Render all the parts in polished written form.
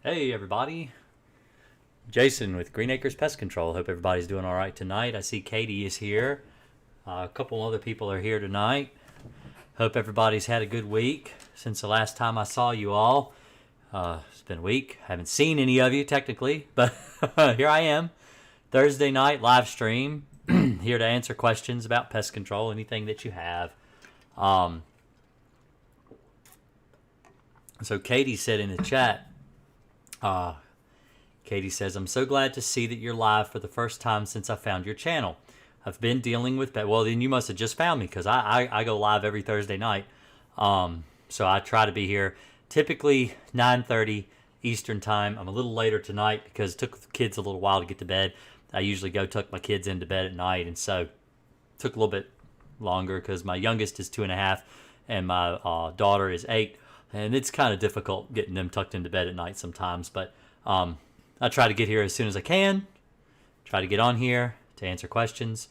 Hey everybody, Jason with Akers Pest Control. Hope everybody's doing all right tonight. I see Katie is here. A couple other people are here tonight. Hope everybody's had a good week since the last time I saw you all. It's been a week. I haven't seen any of you technically, but here I am. Thursday night live stream. Here to answer questions about pest control, anything that you have. So Katie said in the chat, Katie says, I'm so glad to see that you're live for the first time since I found your channel. I've been dealing with well, then you must have just found me because I go live every Thursday night. So I try to be here typically 9:30 Eastern time. I'm a little later tonight because it took the kids a little while to get to bed. I usually go tuck my kids into bed at night, and so it took a little bit longer because my youngest is 2.5 and my daughter is 8. And it's kind of difficult getting them tucked into bed at night sometimes. But I try to get here as soon as I can. Try to get on here to answer questions.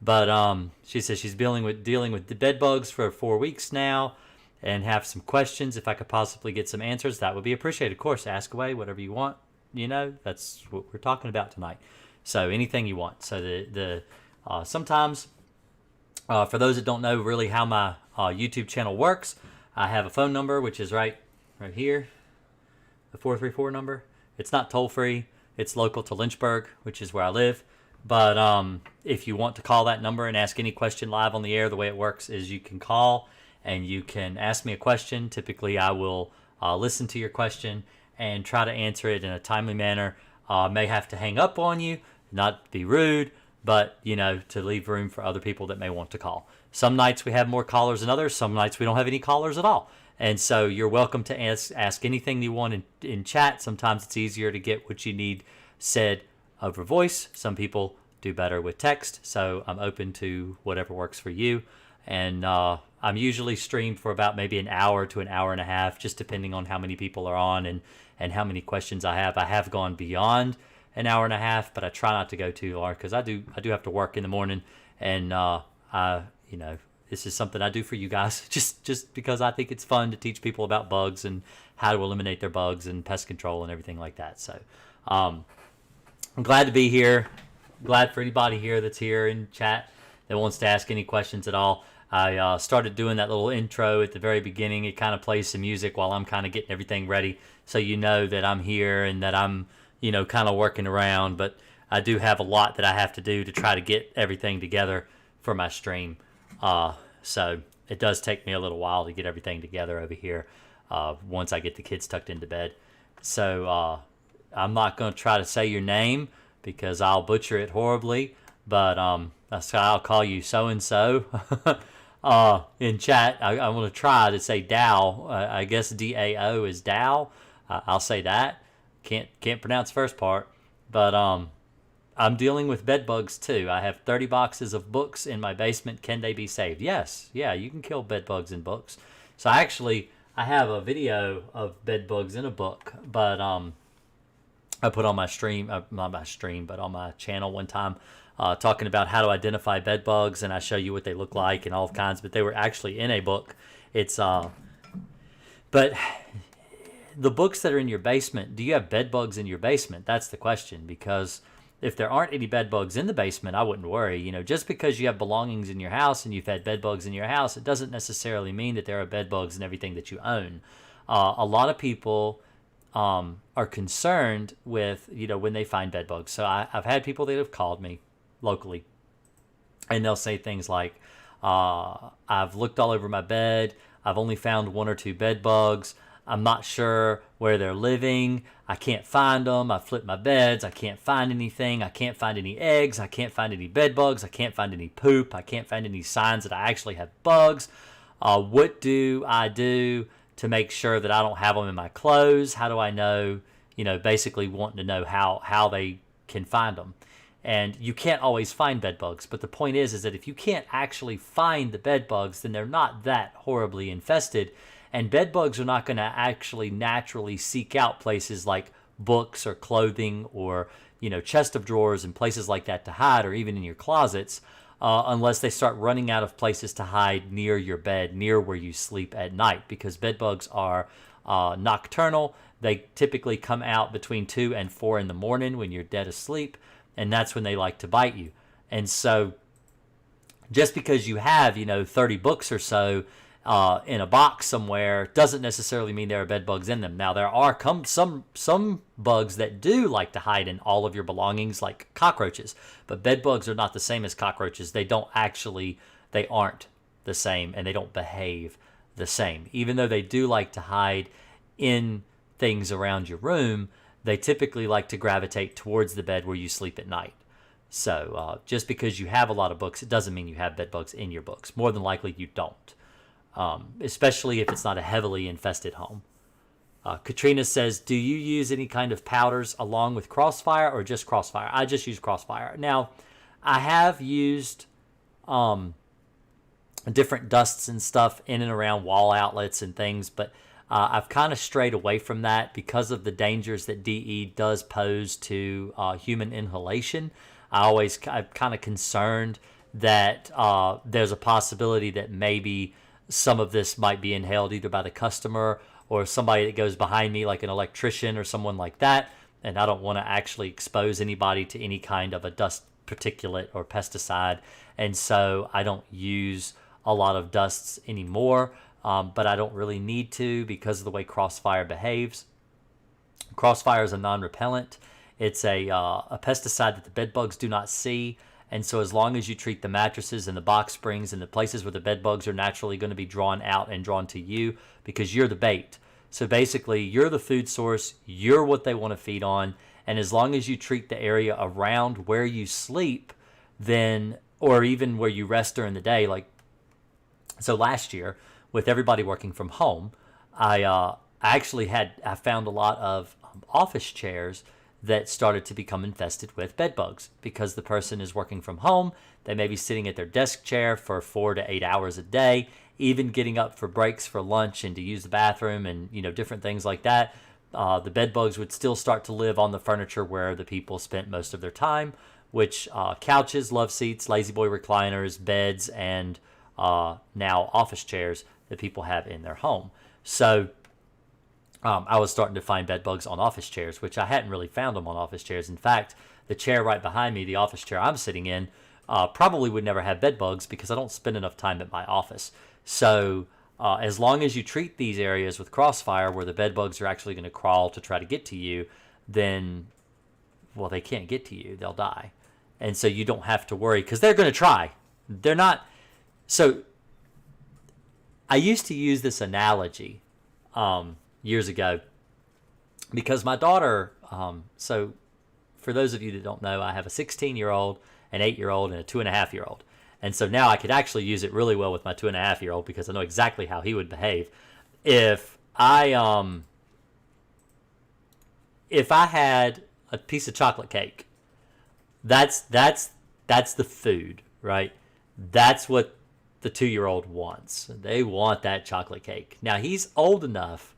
But she says she's dealing with the bed bugs for 4 weeks now and have some questions. If I could possibly get some answers, that would be appreciated. Of course, ask away, whatever you want. You know, that's what we're talking about tonight. So anything you want. So sometimes, for those that don't know really how my YouTube channel works, I have a phone number, which is right here, the 434 number. It's not toll-free. It's local to Lynchburg, which is where I live. But if you want to call that number and ask any question live on the air, the way it works is you can call and you can ask me a question. Typically, I will listen to your question and try to answer it in a timely manner. May have to hang up on you, not be rude, but, you know, to leave room for other people that may want to call. Some nights we have more callers than others. Some nights we don't have any callers at all. And so you're welcome to ask anything you want in chat. Sometimes it's easier to get what you need said over voice. Some people do better with text. So I'm open to whatever works for you. And I'm usually streamed for about maybe an hour to an hour and a half, just depending on how many people are on and how many questions I have. I have gone beyond an hour and a half, but I try not to go too long because I do have to work in the morning, and you know, this is something I do for you guys just because I think it's fun to teach people about bugs and how to eliminate their bugs and pest control and everything like that. So I'm glad to be here. Glad for anybody here that's here in chat that wants to ask any questions at all. I started doing that little intro at the very beginning. It kind of plays some music while I'm kind of getting everything ready, so you know that I'm here and that I'm, you know, kind of working around. But I do have a lot that I have to do to try to get everything together for my stream. So it does take me a little while to get everything together over here once I get the kids tucked into bed. So I'm not going to try to say your name because I'll butcher it horribly, but so I'll call you so-and-so in chat. I want to try to say Dow. I guess D-A-O is Dow. I'll say that. Can't pronounce the first part, but I'm dealing with bed bugs too. I have 30 boxes of books in my basement. Can they be saved? Yes. Yeah, you can kill bed bugs in books. So I have a video of bed bugs in a book, but I put on my stream, not my stream, but on my channel one time, talking about how to identify bed bugs, and I show you what they look like and all kinds, but they were actually in a book. It's but the books that are in your basement, do you have bed bugs in your basement? That's the question, because if there aren't any bed bugs in the basement, I wouldn't worry. You know, just because you have belongings in your house and you've had bed bugs in your house, it doesn't necessarily mean that there are bed bugs in everything that you own. A lot of people are concerned with, you know, when they find bed bugs. So I've had people that have called me locally, and they'll say things like, I've looked all over my bed. I've only found 1 or 2 bed bugs. I'm not sure where they're living. I can't find them. I flipped my beds. I can't find anything. I can't find any eggs. I can't find any bed bugs. I can't find any poop. I can't find any signs that I actually have bugs. What do I do to make sure that I don't have them in my clothes? How do I know, you know, basically wanting to know how they can find them. And you can't always find bed bugs, but the point is that if you can't actually find the bed bugs, then they're not that horribly infested. And bed bugs are not going to actually naturally seek out places like books or clothing or, you know, chest of drawers and places like that to hide, or even in your closets, unless they start running out of places to hide near your bed, near where you sleep at night, because bed bugs are nocturnal. They typically come out between 2 and 4 in the morning when you're dead asleep, and that's when they like to bite you. And so just because you have, 30 books or so in a box somewhere doesn't necessarily mean there are bed bugs in them. Now, there are some bugs that do like to hide in all of your belongings, like cockroaches. But bed bugs are not the same as cockroaches. They aren't the same, and they don't behave the same. Even though they do like to hide in things around your room, they typically like to gravitate towards the bed where you sleep at night. So just because you have a lot of books, it doesn't mean you have bed bugs in your books. More than likely you don't, especially if it's not a heavily infested home. Katrina says, do you use any kind of powders along with Crossfire or just Crossfire? I just use Crossfire. Now, I have used different dusts and stuff in and around wall outlets and things, but I've kind of strayed away from that because of the dangers that DE does pose to human inhalation. I'm kind of concerned that there's a possibility that maybe some of this might be inhaled either by the customer or somebody that goes behind me, like an electrician or someone like that. And I don't want to actually expose anybody to any kind of a dust particulate or pesticide. And so I don't use a lot of dusts anymore, but I don't really need to because of the way Crossfire behaves. Crossfire is a non-repellent. It's a pesticide that the bed bugs do not see. And so as long as you treat the mattresses and the box springs and the places where the bed bugs are naturally going to be drawn out and drawn to you, because you're the bait. So basically, you're the food source. You're what they want to feed on. And as long as you treat the area around where you sleep, then, or even where you rest during the day, so last year, with everybody working from home, I found a lot of office chairs that started to become infested with bed bugs because the person is working from home. They may be sitting at their desk chair for 4 to 8 hours a day, even getting up for breaks for lunch and to use the bathroom and different things like that. The bed bugs would still start to live on the furniture where the people spent most of their time, which couches, love seats, lazy boy recliners, beds, and now office chairs that people have in their home. So I was starting to find bed bugs on office chairs, which I hadn't really found them on office chairs. In fact, the chair right behind me, the office chair I'm sitting in, probably would never have bed bugs because I don't spend enough time at my office. So as long as you treat these areas with Crossfire where the bed bugs are actually going to crawl to try to get to you, then, well, they can't get to you. They'll die. And so you don't have to worry because they're going to try. They're not. So I used to use this analogy years ago because my daughter, so for those of you that don't know, I have a 16-year-old, an 8-year-old, and a 2.5-year-old. And so now I could actually use it really well with my 2.5-year-old because I know exactly how he would behave. If I had a piece of chocolate cake, that's the food, right? That's what the 2-year-old wants. They want that chocolate cake. Now he's old enough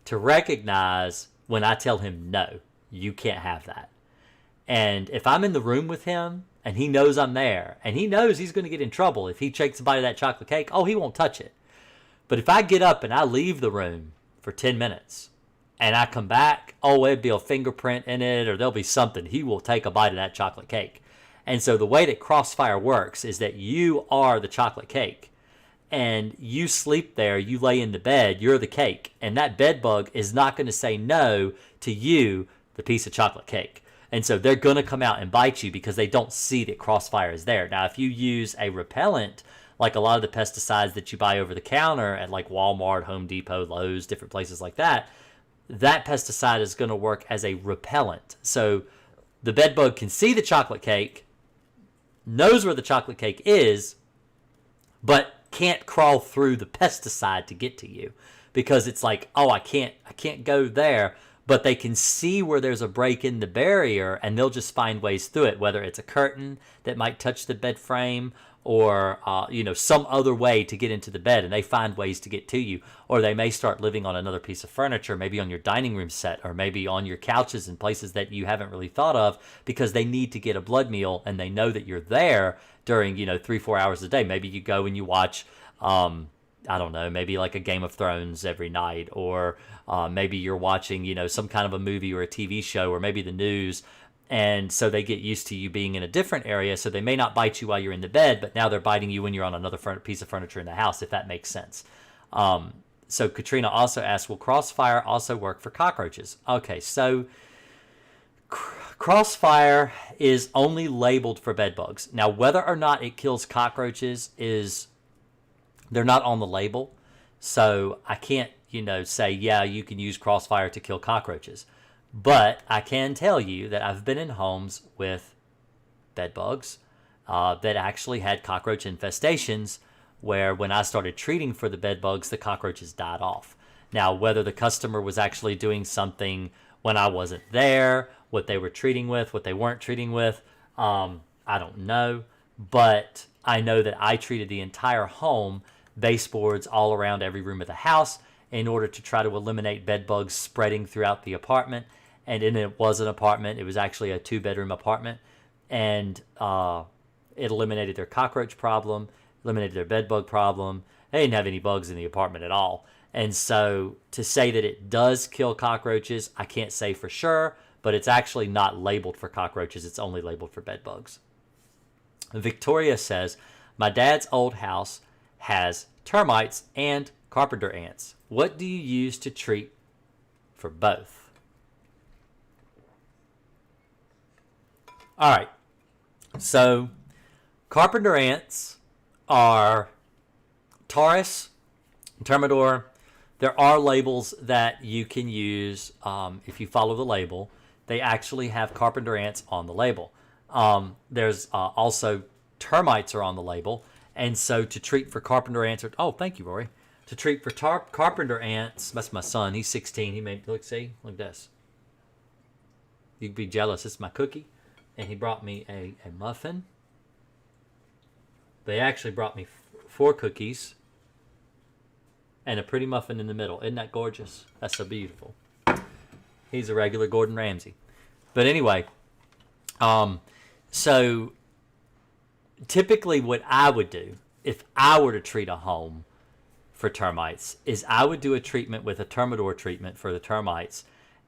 to recognize when I tell him, no, you can't have that. And if I'm in the room with him and he knows I'm there and he knows he's going to get in trouble if he takes a bite of that chocolate cake, he won't touch it. But if I get up and I leave the room for 10 minutes and I come back, it'd be a fingerprint in it or there'll be something. He will take a bite of that chocolate cake. And so the way that Crossfire works is that you are the chocolate cake. And you sleep there, you lay in the bed, you're the cake. And that bed bug is not going to say no to you, the piece of chocolate cake. And so they're going to come out and bite you because they don't see that Crossfire is there. Now, if you use a repellent, like a lot of the pesticides that you buy over the counter at like Walmart, Home Depot, Lowe's, different places like that, that pesticide is going to work as a repellent. So the bed bug can see the chocolate cake, knows where the chocolate cake is, but can't crawl through the pesticide to get to you because it's like, I can't go there, but they can see where there's a break in the barrier and they'll just find ways through it, whether it's a curtain that might touch the bed frame or some other way to get into the bed, and they find ways to get to you. Or they may start living on another piece of furniture, maybe on your dining room set or maybe on your couches and places that you haven't really thought of because they need to get a blood meal and they know that you're there during 3-4 hours a day. Maybe you go and you watch I don't know, maybe like a Game of Thrones every night, or maybe you're watching, some kind of a movie or a TV show, or maybe the news. And so they get used to you being in a different area. So they may not bite you while you're in the bed, but now they're biting you when you're on another piece of furniture in the house, if that makes sense. So Katrina also asked, will Crossfire also work for cockroaches? Okay, so Crossfire is only labeled for bed bugs. Now, whether or not it kills cockroaches they're not on the label. So I can't, say, yeah, you can use Crossfire to kill cockroaches. But I can tell you that I've been in homes with bed bugs that actually had cockroach infestations, where when I started treating for the bed bugs, the cockroaches died off. Now, whether the customer was actually doing something when I wasn't there, what they were treating with, what they weren't treating with, I don't know. But I know that I treated the entire home, baseboards all around every room of the house, in order to try to eliminate bed bugs spreading throughout the apartment. And it was an apartment. It was actually a 2-bedroom apartment. And it eliminated their cockroach problem, eliminated their bed bug problem. They didn't have any bugs in the apartment at all. And so to say that it does kill cockroaches, I can't say for sure, but it's actually not labeled for cockroaches. It's only labeled for bed bugs. Victoria says, my dad's old house has termites and carpenter ants. What do you use to treat for both? All right. So carpenter ants are Taurus, Termidor. There are labels that you can use if you follow the label. They actually have carpenter ants on the label. There's also termites are on the label. And so to treat for carpenter ants, thank you, Rory. To treat for carpenter ants, that's my son. He's 16. He made, look at this. You'd be jealous. It's my cookie. And he brought me a muffin. They actually brought me 4 cookies and a pretty muffin in the middle. Isn't that gorgeous? That's so beautiful. He's a regular Gordon Ramsay. But anyway, so typically what I would do if I were to treat a home for termites is I would do a treatment with a Termidor treatment for the termites.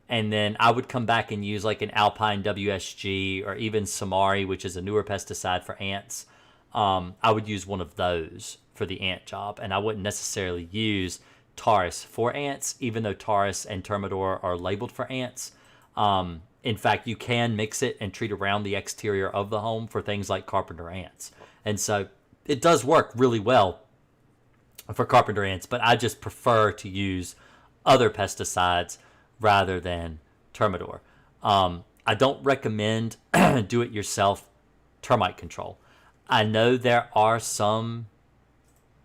And then I would come back and use like an Alpine WSG or even Samari, which is a newer pesticide for ants. I would use one of those for the ant job. And I wouldn't necessarily use Taurus for ants, even though Taurus and Termidor are labeled for ants. In fact, you can mix it and treat around the exterior of the home for things like carpenter ants. And so it does work really well for carpenter ants, but I just prefer to use other pesticides rather than Termidor. I don't recommend do-it-yourself termite control. I know there are some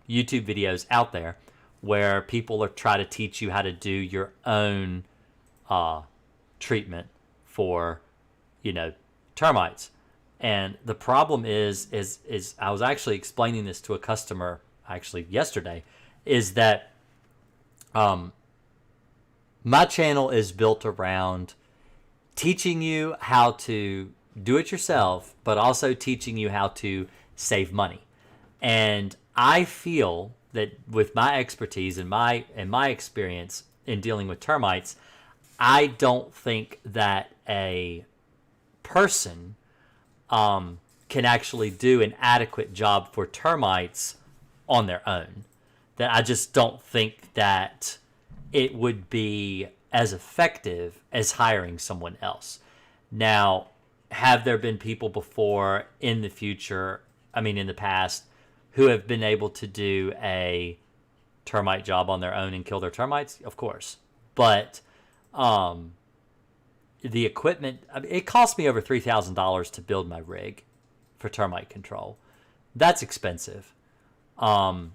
YouTube videos out there where people are trying to teach you how to do your own treatment for, termites. And the problem is I was actually explaining this to a customer actually yesterday, is that my channel is built around teaching you how to do it yourself, but also teaching you how to save money. And I feel that with my expertise and my experience in dealing with termites, I don't think that a person can actually do an adequate job for termites on their own. That I just don't think that it would be as effective as hiring someone else. Now, have there been people before in the past, who have been able to do a termite job on their own and kill their termites? Of course. But the equipment, it cost me over $3,000 to build my rig for termite control. That's expensive. But,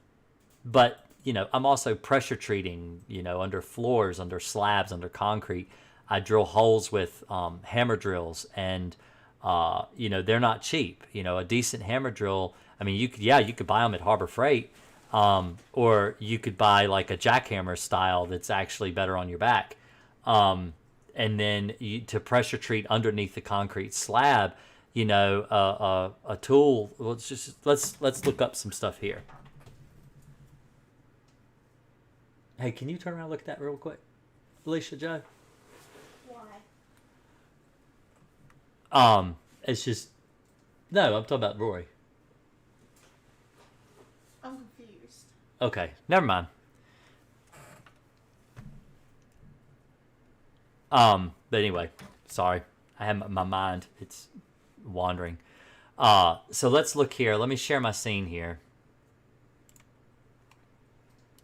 I'm also pressure treating, under floors, under slabs, under concrete. I drill holes with hammer drills, and, they're not cheap. A decent hammer drill, you could buy them at Harbor Freight, or you could buy like a jackhammer style that's actually better on your back. And then to pressure treat underneath the concrete slab, a tool. Let's look up some stuff here. Hey, can you turn around and look at that real quick? Alicia Joe? Why? It's just... No, I'm talking about Rory. I'm confused. Okay, never mind. But anyway, sorry. I have my mind. It's wandering. So let's look here. Let me share my scene here.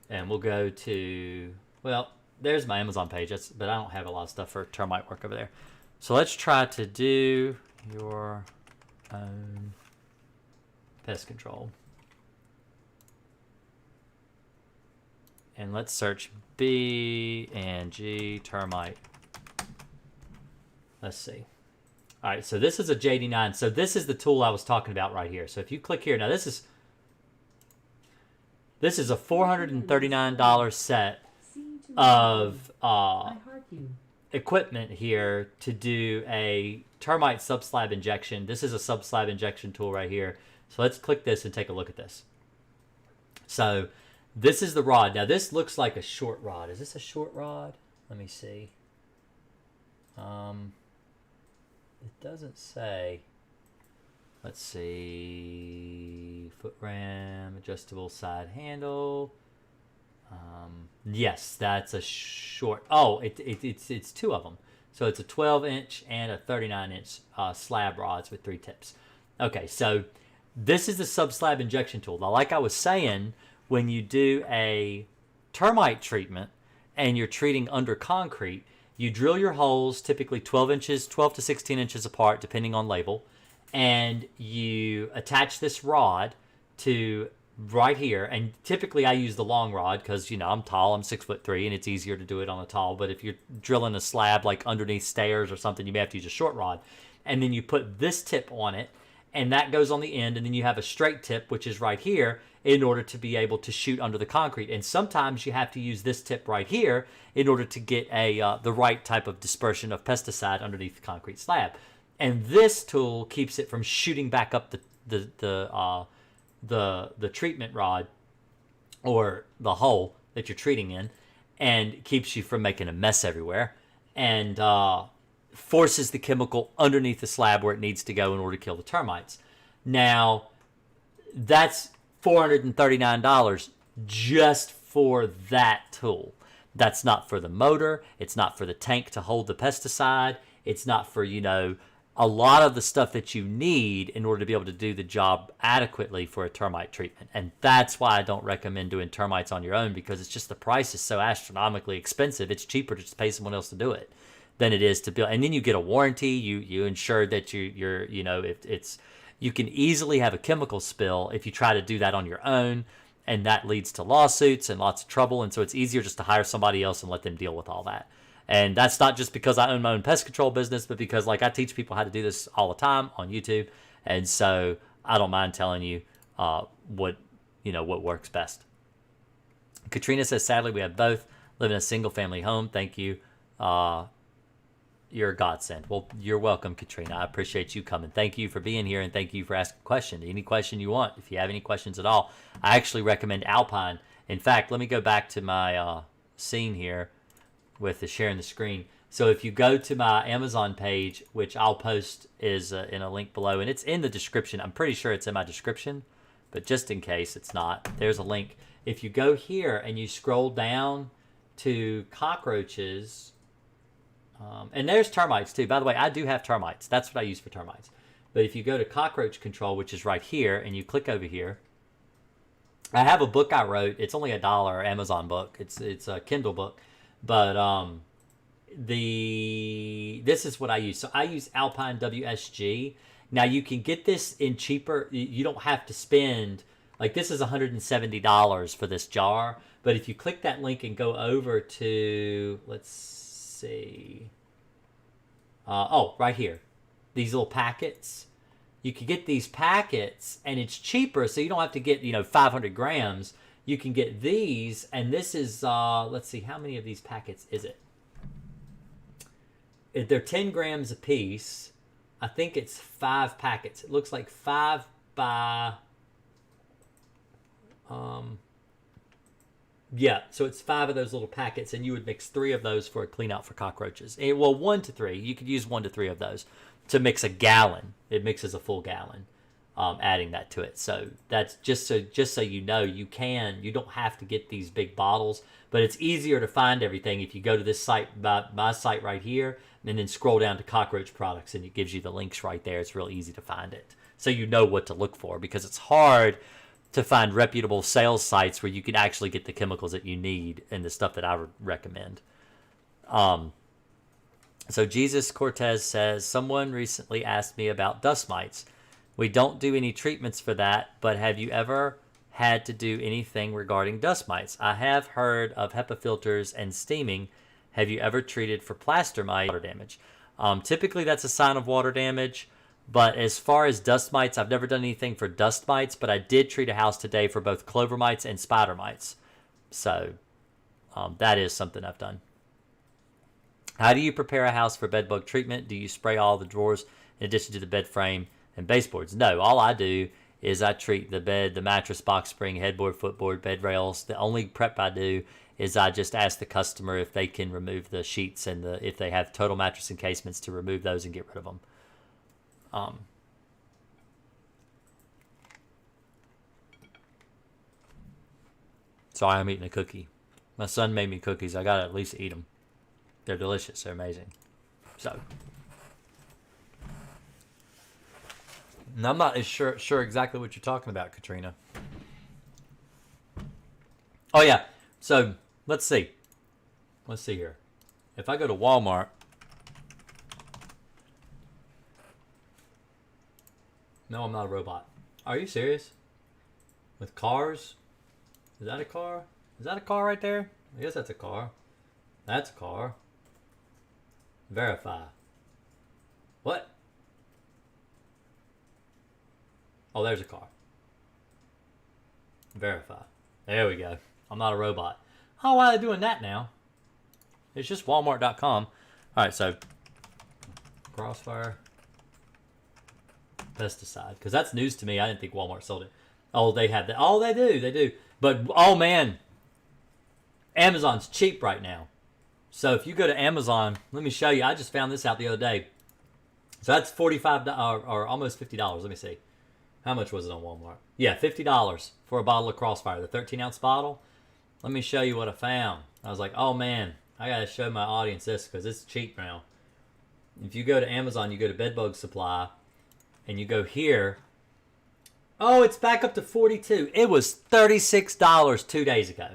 And we'll go to... Well, there's my Amazon page. But I don't have a lot of stuff for termite work over there. So let's try to do your own pest control. And let's search B and G termite. Let's see. All right, so this is a JD9. So this is the tool I was talking about right here. So if you click here, now this is a $439 set of equipment here to do a termite subslab injection. This is a subslab injection tool right here. So let's click this and take a look at this. So this is the rod. Now this looks like a short rod. Is this a short rod? Let me see. It doesn't say. Let's see. Foot ram, adjustable side handle. Yes, that's a short. Oh, it's two of them. So it's a 12-inch and a 39-inch slab rods with 3 tips. Okay, so this is the sub-slab injection tool. Now, like I was saying, when you do a termite treatment and you're treating under concrete, you drill your holes typically 12 to 16 inches apart, depending on label, and you attach this rod to right here. And typically I use the long rod because, you know, I'm tall, I'm 6'3", and it's easier to do it on a tall. But if you're drilling a slab like underneath stairs or something, you may have to use a short rod. And then you put this tip on it, and that goes on the end, and then you have a straight tip, which is right here, in order to be able to shoot under the concrete. And sometimes you have to use this tip right here in order to get the right type of dispersion of pesticide underneath the concrete slab. And this tool keeps it from shooting back up the treatment rod or the hole that you're treating in, and keeps you from making a mess everywhere, and forces the chemical underneath the slab where it needs to go in order to kill the termites. Now, that's $439 just for that tool. That's not for the motor. It's not for the tank to hold the pesticide. It's not for, you know, a lot of the stuff that you need in order to be able to do the job adequately for a termite treatment. And that's why I don't recommend doing termites on your own, because it's just the price is so astronomically expensive. It's cheaper to just pay someone else to do it than it is to build. And then you get a warranty. You ensure that you're you know, if it's, you can easily have a chemical spill if you try to do that on your own, and that leads to lawsuits and lots of trouble. And so it's easier just to hire somebody else and let them deal with all that. And that's not just because I own my own pest control business, but because, like, I teach people how to do this all the time on YouTube. And so I don't mind telling you what works best. Katrina says, sadly, we have both live in a single family home. Thank you. You're a godsend. Well, you're welcome, Katrina. I appreciate you coming. Thank you for being here, and thank you for asking a question. Any question you want, if you have any questions at all. I actually recommend Alpine. In fact, let me go back to my scene here with the sharing the screen. So if you go to my Amazon page, which I'll post is in a link below, and it's in the description. I'm pretty sure it's in my description, but just in case it's not, there's a link. If you go here and you scroll down to cockroaches, and there's termites too. By the way, I do have termites. That's what I use for termites. But if you go to cockroach control, which is right here, and you click over here, I have a book I wrote. It's only $1 Amazon book. It's a Kindle book. But this is what I use. So I use Alpine WSG. Now you can get this in cheaper. You don't have to spend, like, this is $170 for this jar. But if you click that link and go over to, let's see. Right here. These little packets. You can get these packets and it's cheaper, so you don't have to get, 500 grams. You can get these, and this is, let's see, how many of these packets is it? They're 10 grams a piece. I think it's 5 packets. It looks like 5 by, Yeah, so it's 5 of those little packets, and you would mix 3 of those for a clean out for cockroaches. Well, 1 to 3. You could use 1 to 3 of those to mix a gallon. It mixes a full gallon, adding that to it. So that's just so you know, you don't have to get these big bottles, but it's easier to find everything if you go to this site, my site right here, and then scroll down to cockroach products, and it gives you the links right there. It's real easy to find it, so you know what to look for, because it's hard to find reputable sales sites where you can actually get the chemicals that you need and the stuff that I would recommend. So Jesus Cortez says, someone recently asked me about dust mites. We don't do any treatments for that, but have you ever had to do anything regarding dust mites? I have heard of HEPA filters and steaming. Have you ever treated for plaster mite water damage? Typically that's a sign of water damage. But as far as dust mites, I've never done anything for dust mites, but I did treat a house today for both clover mites and spider mites. So that is something I've done. How do you prepare a house for bed bug treatment? Do you spray all the drawers in addition to the bed frame and baseboards? No, all I do is I treat the bed, the mattress, box spring, headboard, footboard, bed rails. The only prep I do is I just ask the customer if they can remove the sheets and if they have total mattress encasements, to remove those and get rid of them. Sorry, I'm eating a cookie. My son made me cookies. I gotta at least eat them. They're delicious. They're amazing. So, and I'm not as sure exactly what you're talking about, Katrina. Oh yeah. So let's see. Let's see here. If I go to Walmart. No, I'm not a robot. Are you serious? With cars? Is that a car? Is that a car right there? I guess that's a car. That's a car. Verify. What? Oh, there's a car. Verify. There we go. I'm not a robot. Oh, why are they doing that now? It's just Walmart.com. Alright, so Crossfire pesticide, because that's news to me. I didn't think Walmart sold it. Oh, they have that. Oh, they do. But oh man, Amazon's cheap right now. So if you go to Amazon, let me show you. I just found this out the other day. So that's $45 or almost $50. Let me see. How much was it on Walmart? Yeah, $50 for a bottle of Crossfire, the 13-ounce bottle. Let me show you what I found. I was like, oh man, I gotta show my audience this because it's cheap now. If you go to Amazon, you go to Bedbug Supply, and you go here. Oh, it's back up to $42. It was $36 2 days ago.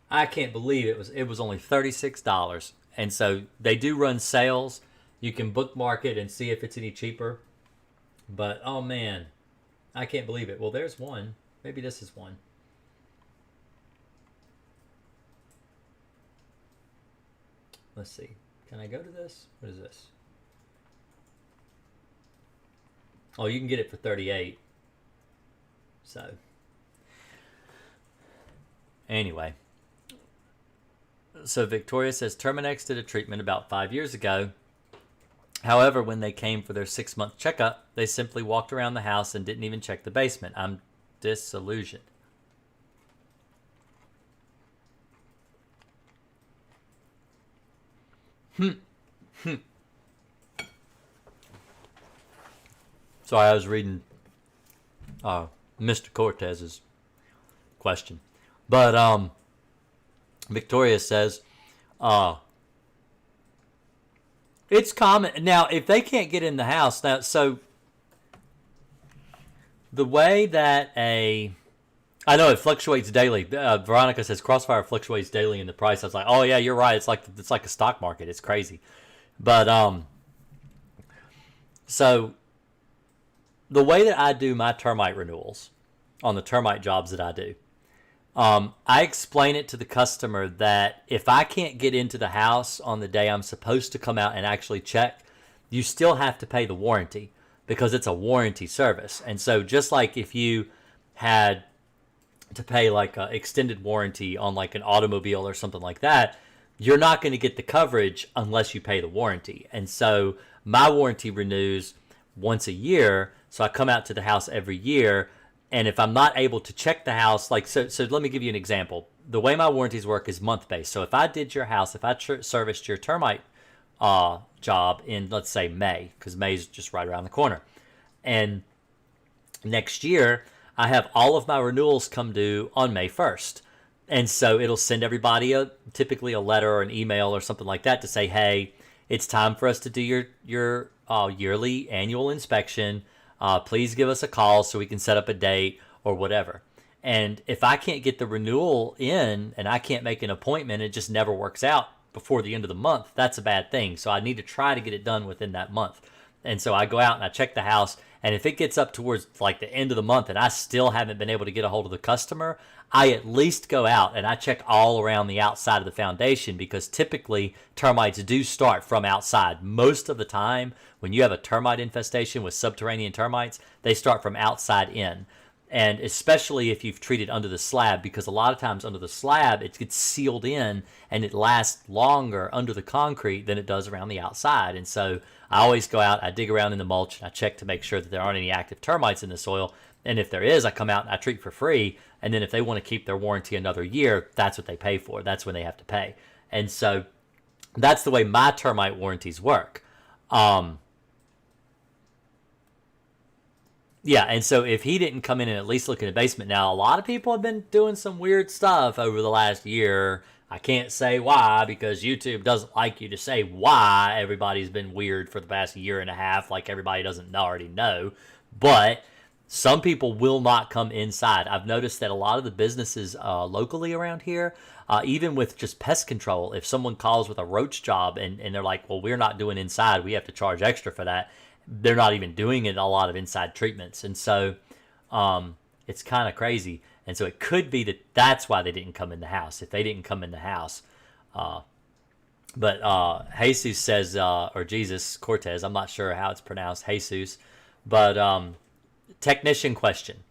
I can't believe it was only $36. And so they do run sales. You can bookmark it and see if it's any cheaper. But oh man, I can't believe it. Well, there's one. Maybe this is one. Let's see. Can I go to this? What is this? Oh, you can get it for $38. So, anyway. So Victoria says, Terminex did a treatment about 5 years ago. However, when they came for their 6-month checkup, they simply walked around the house and didn't even check the basement. I'm disillusioned. Sorry, I was reading Mr. Cortez's question. But Victoria says, it's common. Now, if they can't get in the house, now, so the way that I know it fluctuates daily. Veronica says Crossfire fluctuates daily in the price. I was like, oh yeah, you're right. It's like a stock market. It's crazy. But so the way that I do my termite renewals on the termite jobs that I do, I explain it to the customer that if I can't get into the house on the day I'm supposed to come out and actually check, you still have to pay the warranty because it's a warranty service. And so just like if you had to pay like an extended warranty on like an automobile or something like that, you're not going to get the coverage unless you pay the warranty. And so my warranty renews once a year. So I come out to the house every year And if I'm not able to check the house, like, so let me give you an example. The way my warranties work is month-based. So if I did your house, if I serviced your termite job in, let's say, May, because May's just right around the corner. And next year, I have all of my renewals come due on May 1st. And so it'll send everybody typically a letter or an email or something like that to say, hey, it's time for us to do your yearly annual inspection. Please give us a call so we can set up a date or whatever. And if I can't get the renewal in and I can't make an appointment, it just never works out before the end of the month. That's a bad thing. So I need to try to get it done within that month. And so I go out and I check the house. And if it gets up towards like the end of the month and I still haven't been able to get a hold of the customer, I at least go out and I check all around the outside of the foundation, because typically termites do start from outside. Most of the time, when you have a termite infestation with subterranean termites, they start from outside in. And especially if you've treated under the slab, because a lot of times under the slab, it gets sealed in and it lasts longer under the concrete than it does around the outside. And so I always go out, I dig around in the mulch, and I check to make sure that there aren't any active termites in the soil. And if there is, I come out and I treat for free. And then if they want to keep their warranty another year, that's what they pay for. That's when they have to pay. And so that's the way my termite warranties work. Yeah, and so if he didn't come in and at least look in the basement. Now, a lot of people have been doing some weird stuff over the last year. I can't say why, because YouTube doesn't like you to say why everybody's been weird for the past year and a half, like everybody doesn't already know. But some people will not come inside. I've noticed that a lot of the businesses locally around here, even with just pest control, if someone calls with a roach job and they're like, well, we're not doing inside, we have to charge extra for that. They're not even doing it a lot of inside treatments. And so it's kind of crazy. And so it could be that that's why they didn't come in the house, if they didn't come in the house. But Jesus says, or Jesus Cortez, I'm not sure how it's pronounced, Jesus. But technician question.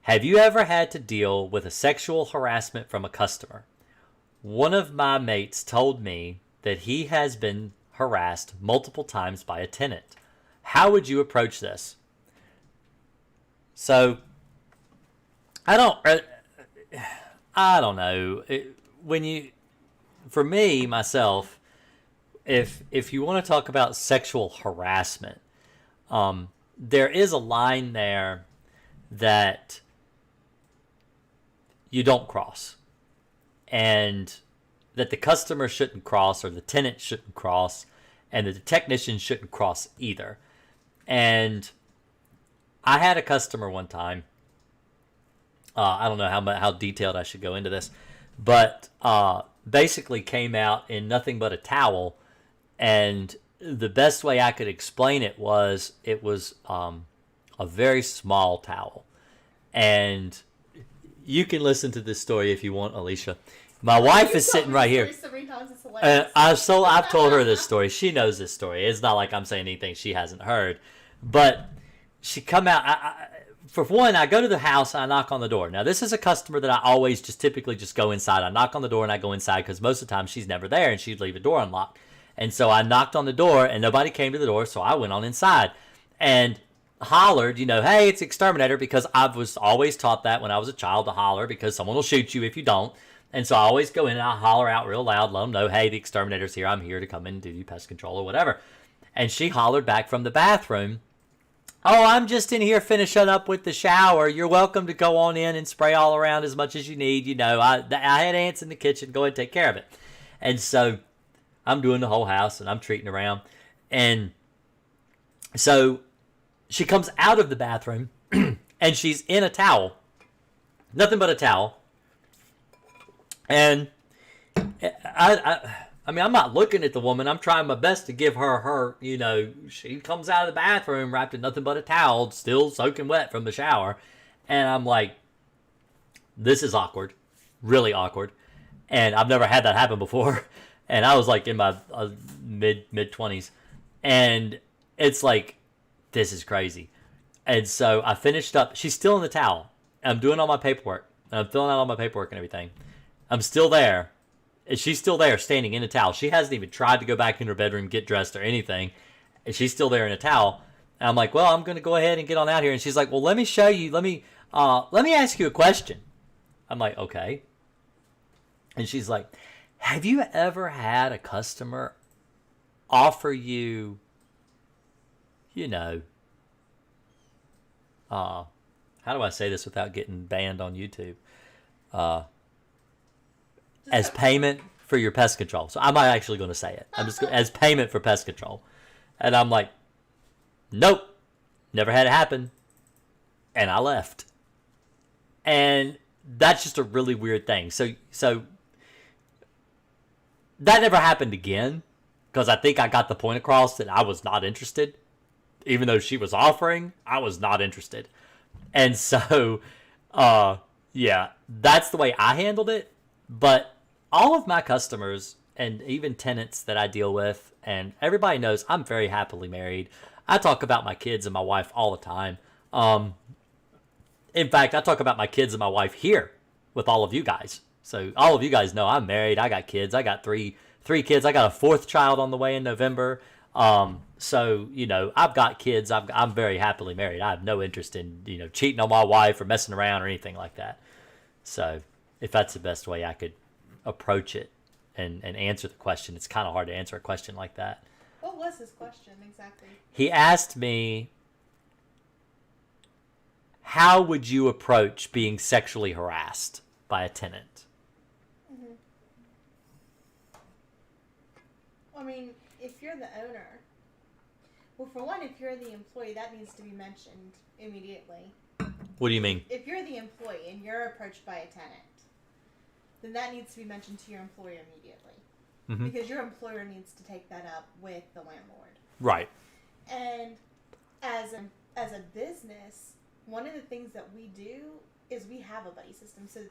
Have you ever had to deal with a sexual harassment from a customer? One of my mates told me that he has been harassed multiple times by a tenant. How would you approach this? So, I don't know. For me, myself, if you want to talk about sexual harassment, there is a line there that you don't cross, and that the customer shouldn't cross, or the tenant shouldn't cross, and that the technician shouldn't cross either. And I had a customer one time. I don't know how detailed I should go into this, but basically came out in nothing but a towel, and the best way I could explain it was a very small towel. And you can listen to this story if you want, Alicia. My wife is sitting right here. I've told her this story. She knows this story. It's not like I'm saying anything she hasn't heard. But she come out. For one, I go to the house and I knock on the door. Now, this is a customer that I always typically go inside. I knock on the door and I go inside, because most of the time she's never there and she'd leave the door unlocked. And so I knocked on the door and nobody came to the door, so I went on inside and hollered, hey, it's exterminator, because I was always taught that when I was a child to holler, because someone will shoot you if you don't. And so I always go in and I holler out real loud, let them know, hey, the exterminator's here. I'm here to come in and do pest control or whatever. And she hollered back from the bathroom, oh, I'm just in here finishing up with the shower. You're welcome to go on in and spray all around as much as you need. I had ants in the kitchen. Go ahead and take care of it. And so I'm doing the whole house and I'm treating around. And so she comes out of the bathroom and she's in a towel. Nothing but a towel. And I mean, I'm not looking at the woman. I'm trying my best to give her, she comes out of the bathroom wrapped in nothing but a towel, still soaking wet from the shower. And I'm like, this is awkward, really awkward. And I've never had that happen before. And I was like in my mid-20s. And it's like, this is crazy. And so I finished up. She's still in the towel. I'm doing all my paperwork. And I'm filling out all my paperwork and everything. I'm still there. And she's still there standing in a towel. She hasn't even tried to go back in her bedroom, get dressed or anything. And she's still there in a towel. And I'm like, well, I'm going to go ahead and get on out here. And she's like, well, let me show you. Let me ask you a question. I'm like, okay. And she's like, have you ever had a customer offer you, you know, how do I say this without getting banned on YouTube? As payment for your pest control. So I'm not actually going to say it. I'm just as payment for pest control. And I'm like, nope, never had it happen. And I left. And that's just a really weird thing. So that never happened again, because I think I got the point across that I was not interested. Even though she was offering, I was not interested. And so, yeah, that's the way I handled it. But all of my customers and even tenants that I deal with, and everybody knows I'm very happily married. I talk about my kids and my wife all the time. In fact, I talk about my kids and my wife here with all of you guys. So all of you guys know I'm married. I got kids. I got three kids. I got a fourth child on the way in November. So, you know, I've got kids. I'm very happily married. I have no interest in, you know, cheating on my wife or messing around or anything like that. So if that's the best way I could approach it and answer the question, it's kind of hard to answer a question like that. What was his question exactly? He asked me, how would you approach being sexually harassed by a tenant? Mm-hmm. I mean, if you're the owner, well, for one, if you're the employee, that needs to be mentioned immediately. What do you mean? If you're the employee and you're approached by a tenant, then that needs to be mentioned to your employer immediately. Mm-hmm. Because your employer needs to take that up with the landlord. Right. And as a business, one of the things that we do is we have a buddy system. So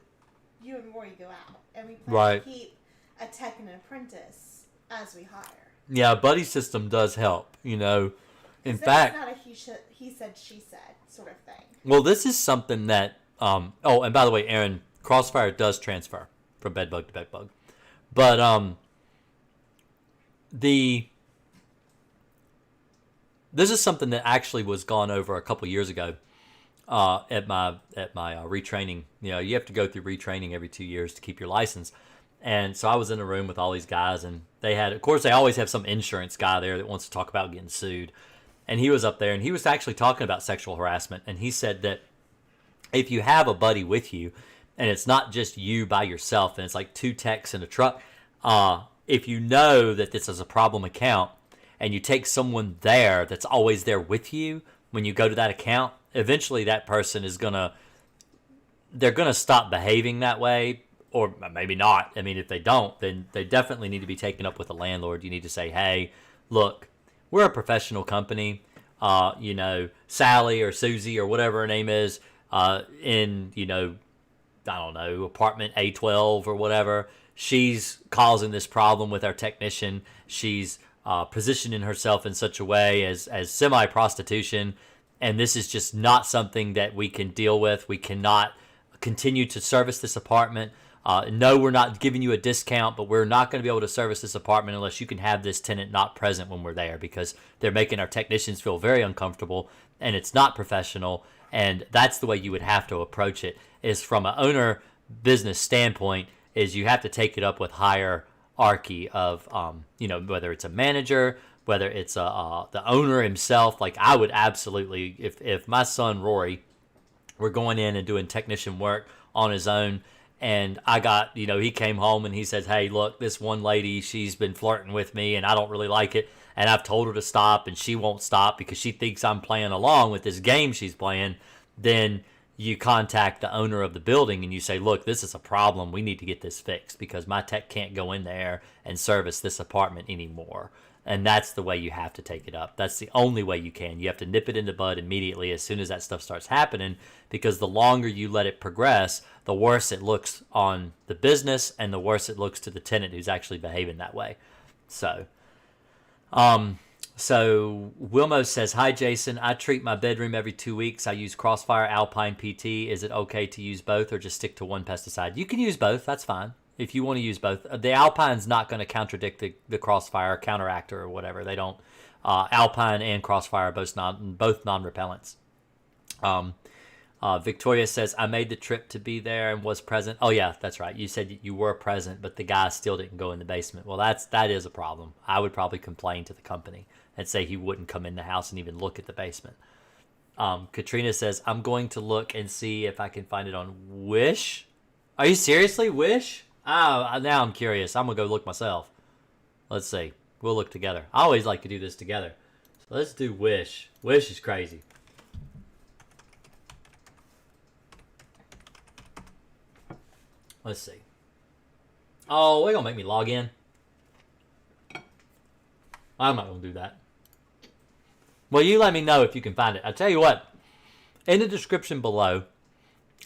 you and Rory go out and we plan to keep a tech and an apprentice as we hire. Yeah, a buddy system does help, you know. In fact, it's not a he said, she said sort of thing. Well, this is something that, and by the way, Aaron, Crossfire does transfer from bedbug to bedbug. But this is something that actually was gone over a couple years ago at my retraining. You know, you have to go through retraining every 2 years to keep your license. And so I was in a room with all these guys, and they had, of course, they always have some insurance guy there that wants to talk about getting sued. And he was up there, and he was actually talking about sexual harassment. And he said that if you have a buddy with you, and it's not just you by yourself, and it's like two techs in a truck, if you know that this is a problem account, and you take someone there that's always there with you when you go to that account, eventually that person is they're gonna stop behaving that way. Or maybe not. I mean, if they don't, then they definitely need to be taken up with the landlord. You need to say, hey, look, we're a professional company. You know, Sally or Susie or whatever her name is in, you know, I don't know, apartment A12 or whatever. She's causing this problem with our technician. She's positioning herself in such a way as semi-prostitution. And this is just not something that we can deal with. We cannot continue to service this apartment. No, we're not giving you a discount, but we're not going to be able to service this apartment unless you can have this tenant not present when we're there, because they're making our technicians feel very uncomfortable and it's not professional. And that's the way you would have to approach it, is from an owner business standpoint, is you have to take it up with hierarchy of, you know, whether it's a manager, whether it's the owner himself. Like I would absolutely, if my son Rory were going in and doing technician work on his own, and I got, you know, he came home and he says, hey, look, this one lady, she's been flirting with me and I don't really like it. And I've told her to stop and she won't stop because she thinks I'm playing along with this game she's playing. Then you contact the owner of the building and you say, look, this is a problem. We need to get this fixed because my tech can't go in there and service this apartment anymore. And that's the way you have to take it up. That's the only way you can. You have to nip it in the bud immediately as soon as that stuff starts happening, because the longer you let it progress, the worse it looks on the business and the worse it looks to the tenant who's actually behaving that way. So Wilmo says, hi, Jason. I treat my bedroom every 2 weeks. I use Crossfire, Alpine, PT. Is it okay to use both or just stick to one pesticide? You can use both. That's fine. If you want to use both. The Alpine's not going to contradict the Crossfire, counteract or whatever. They don't. Alpine and Crossfire are both non-repellents. Victoria says, I made the trip to be there and was present. Oh, yeah, that's right. You said you were present, but the guy still didn't go in the basement. Well, that is a problem. I would probably complain to the company and say he wouldn't come in the house and even look at the basement. Katrina says, I'm going to look and see if I can find it on Wish. Are you seriously? Wish? Oh, now I'm curious. I'm going to go look myself. Let's see. We'll look together. I always like to do this together. So let's do Wish. Wish is crazy. Let's see. Oh, they're going to make me log in. I'm not going to do that. Well, you let me know if you can find it. I'll tell you what. In the description below,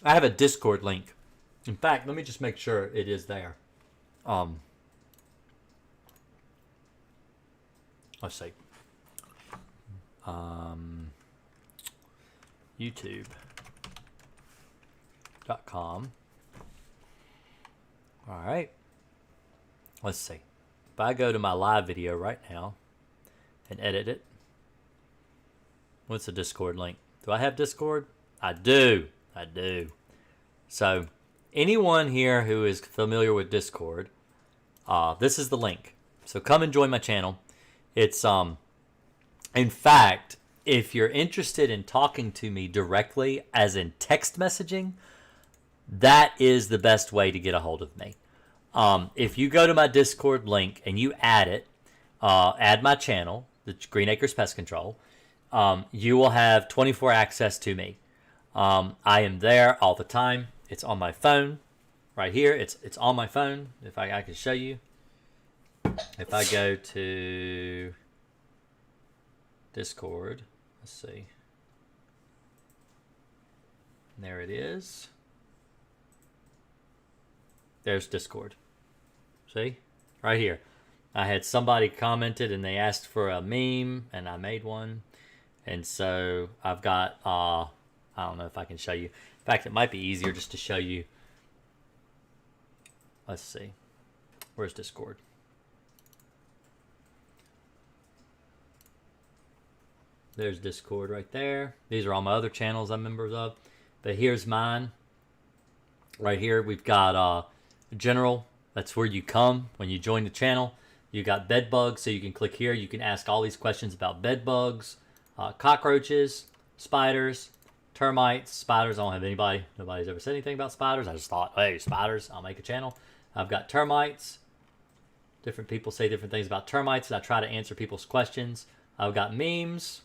I have a Discord link. In fact, let me just make sure it is there. Let's see. YouTube.com. All right. Let's see. If I go to my live video right now and edit it. What's the Discord link? Do I have Discord? I do. So anyone here who is familiar with Discord, this is the link. So come and join my channel. It's in fact, if you're interested in talking to me directly, as in text messaging, that is the best way to get a hold of me. If you go to my Discord link and you add it, add my channel, the Green Acres Pest Control, you will have 24 access to me. I am there all the time. It's on my phone right here. It's on my phone. If I can show you. If I go to Discord, let's see. There it is. There's Discord. See? Right here. I had somebody commented and they asked for a meme and I made one. And so I've got, I don't know if I can show you. In fact, it might be easier just to show you. Let's see. Where's Discord? There's Discord right there. These are all my other channels I'm members of. But here's mine. Right here, we've got General. That's where you come when you join the channel. You got bed bugs, so you can click here. You can ask all these questions about bed bugs, cockroaches, spiders, termites, spiders. I don't have nobody's ever said anything about spiders. I just thought, hey, spiders, I'll make a channel. I've got termites. Different people say different things about termites, and I try to answer people's questions. I've got memes.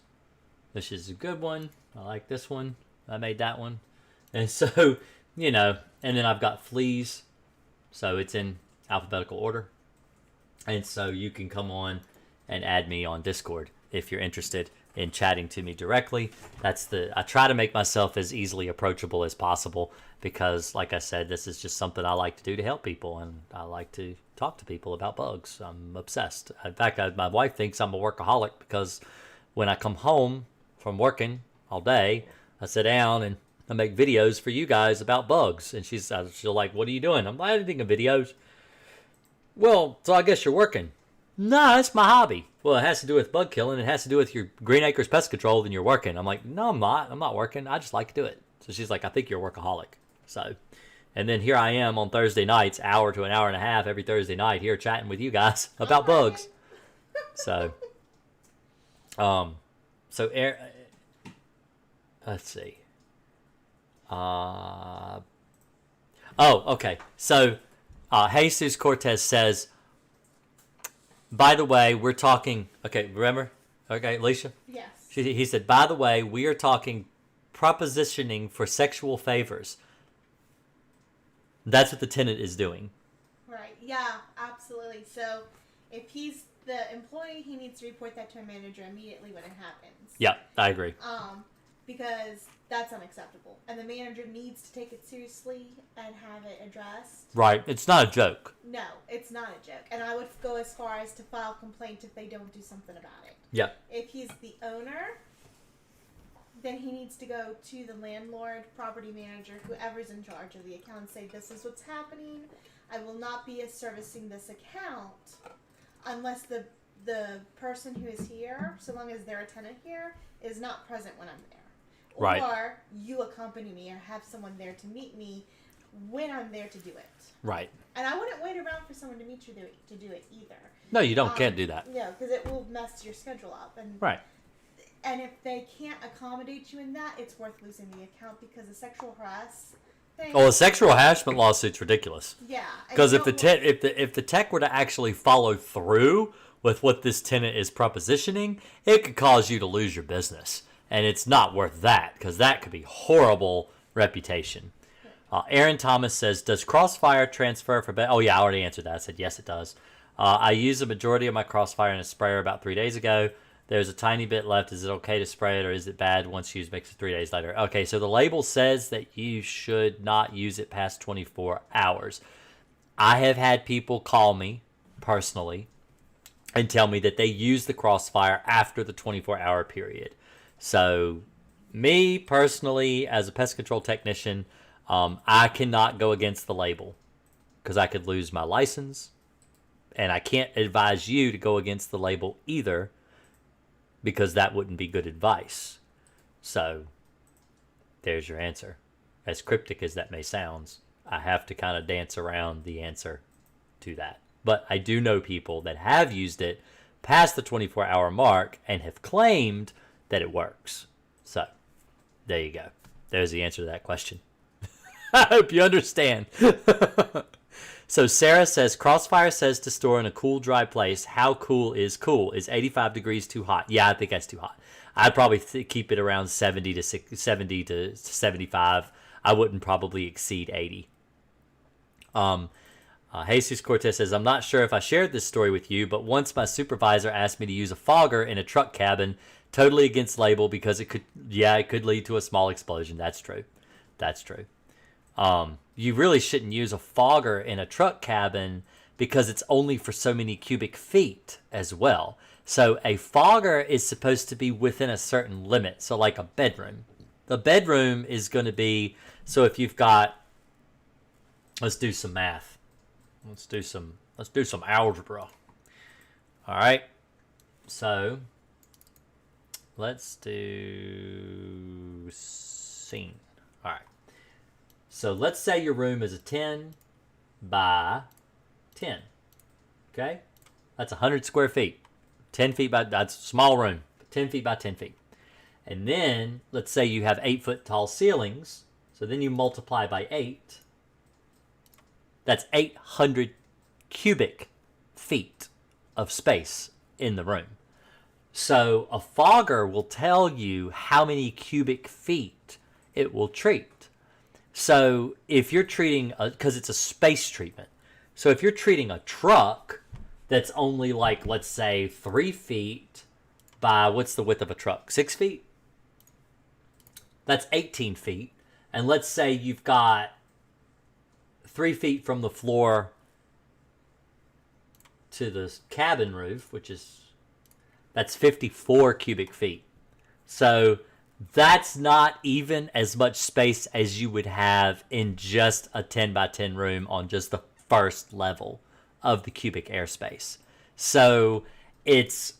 This is a good one. I like this one. I made that one. And so, you know, and then I've got fleas. So it's in alphabetical order. And so you can come on and add me on Discord if you're interested in chatting to me directly. I try to make myself as easily approachable as possible because, like I said, this is just something I like to do to help people, and I like to talk to people about bugs. I'm obsessed. In fact, my wife thinks I'm a workaholic because when I come home from working all day, I sit down and I make videos for you guys about bugs. And she'll like, what are you doing? I'm editing videos. Well, so I guess you're working. No, it's my hobby. Well, it has to do with bug killing. It has to do with your Green Acres Pest Control, then you're working. I'm like, no, I'm not. I'm not working. I just like to do it. So she's like, I think you're a workaholic. So, and then here I am on Thursday nights, hour to an hour and a half every Thursday night here chatting with you guys about bugs. So, let's see. Okay. So, Jesus Cortez says, by the way, we're talking, okay, remember? Okay, Alicia? Yes. He said, by the way, we are talking propositioning for sexual favors. That's what the tenant is doing. Right. Yeah, absolutely. So if he's the employee, he needs to report that to a manager immediately when it happens. Yeah, I agree. Because that's unacceptable. And the manager needs to take it seriously and have it addressed. Right. It's not a joke. No, it's not a joke. And I would go as far as to file a complaint if they don't do something about it. Yeah. If he's the owner, then he needs to go to the landlord, property manager, whoever's in charge of the account, and say, this is what's happening. I will not be servicing this account unless the person who is here, so long as they're a tenant here, is not present when I'm there. Right. Or you accompany me or have someone there to meet me when I'm there to do it. Right. And I wouldn't wait around for someone to meet you to do it either. No, you don't. Can't do that. No, because it will mess your schedule up. And right. And if they can't accommodate you in that, it's worth losing the account because the sexual harass thing. Well, a sexual harassment lawsuit's ridiculous. Yeah. Because if the tech were to actually follow through with what this tenant is propositioning, it could cause you to lose your business, and it's not worth that because that could be horrible reputation. Aaron Thomas says, "Does Crossfire transfer for?" Oh yeah, I already answered that. I said yes, it does. I used the majority of my Crossfire in a sprayer about 3 days ago. There's a tiny bit left. Is it okay to spray it, or is it bad once used makes it 3 days later? Okay, so the label says that you should not use it past 24 hours. I have had people call me personally and tell me that they use the Crossfire after the 24-hour period. So me personally, as a pest control technician, I cannot go against the label because I could lose my license, and I can't advise you to go against the label either, because that wouldn't be good advice. So there's your answer. As cryptic as that may sound, I have to kind of dance around the answer to that. But I do know people that have used it past the 24-hour mark and have claimed that it works. So there you go. There's the answer to that question. I hope you understand. So Sarah says, Crossfire says to store in a cool, dry place. How cool is cool? Is 85 degrees too hot? Yeah, I think that's too hot. I'd probably keep it around 70 to 75. I wouldn't probably exceed 80. Jesus Cortez says, I'm not sure if I shared this story with you, but once my supervisor asked me to use a fogger in a truck cabin, totally against label because it could lead to a small explosion. That's true. You really shouldn't use a fogger in a truck cabin because it's only for so many cubic feet as well. So a fogger is supposed to be within a certain limit. So like a bedroom. The bedroom is going to be, so if you've got, let's do some math. Let's do some algebra. All right. So let's do scene. All right. So let's say your room is a 10 by 10. Okay? That's 100 square feet. 10 feet by, that's a small room. 10 feet by 10 feet. And then let's say you have 8-foot tall ceilings. So then you multiply by 8. That's 800 cubic feet of space in the room. So a fogger will tell you how many cubic feet it will treat. So if you're treating, because it's a space treatment. So if you're treating a truck that's only like, let's say 3 feet by, what's the width of a truck? 6 feet? That's 18 feet. And let's say you've got 3 feet from the floor to the cabin roof, that's 54 cubic feet. So that's not even as much space as you would have in just a 10 by 10 room on just the first level of the cubic airspace. So it's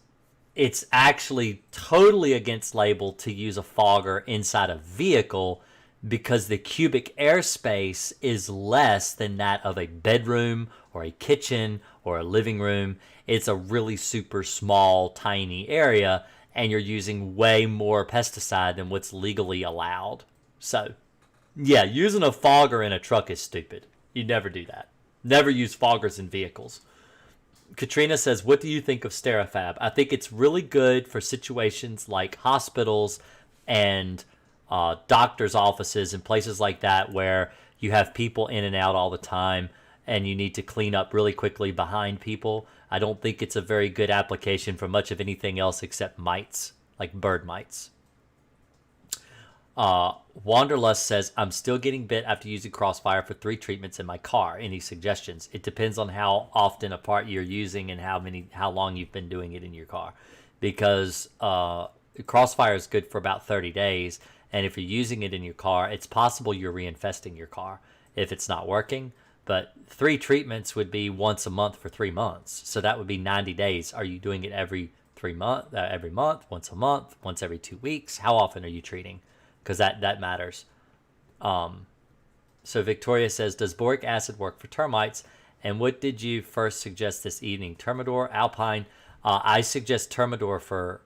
actually totally against label to use a fogger inside a vehicle because the cubic airspace is less than that of a bedroom or a kitchen or a living room. It's a really super small, tiny area, and you're using way more pesticide than what's legally allowed. So, yeah, using a fogger in a truck is stupid. You never do that. Never use foggers in vehicles. Katrina says, what do you think of SteriFab? I think it's really good for situations like hospitals and doctors' offices and places like that where you have people in and out all the time and you need to clean up really quickly behind people. I don't think it's a very good application for much of anything else except mites, like bird mites. Wanderlust says, I'm still getting bit after using Crossfire for 3 treatments in my car. Any suggestions? It depends on how often apart you're using and how long you've been doing it in your car. Because Crossfire is good for about 30 days. And if you're using it in your car, it's possible you're reinfesting your car if it's not working. But 3 treatments would be once a month for 3 months. So that would be 90 days. Are you doing it every month, once a month, once every 2 weeks? How often are you treating? because that matters. So Victoria says, does boric acid work for termites? And what did you first suggest this evening? Termidor, Alpine? I suggest Termidor for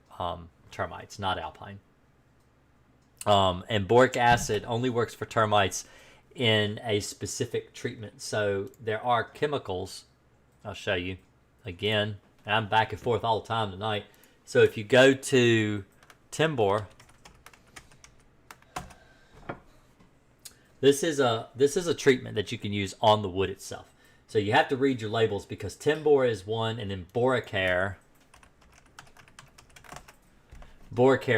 termites, not Alpine. And boric acid only works for termites in a specific treatment. So there are chemicals. I'll show you again. I'm back and forth all the time tonight. So if you go to Termidor, this is a treatment that you can use on the wood itself. So you have to read your labels because Termidor is one, and then Boracare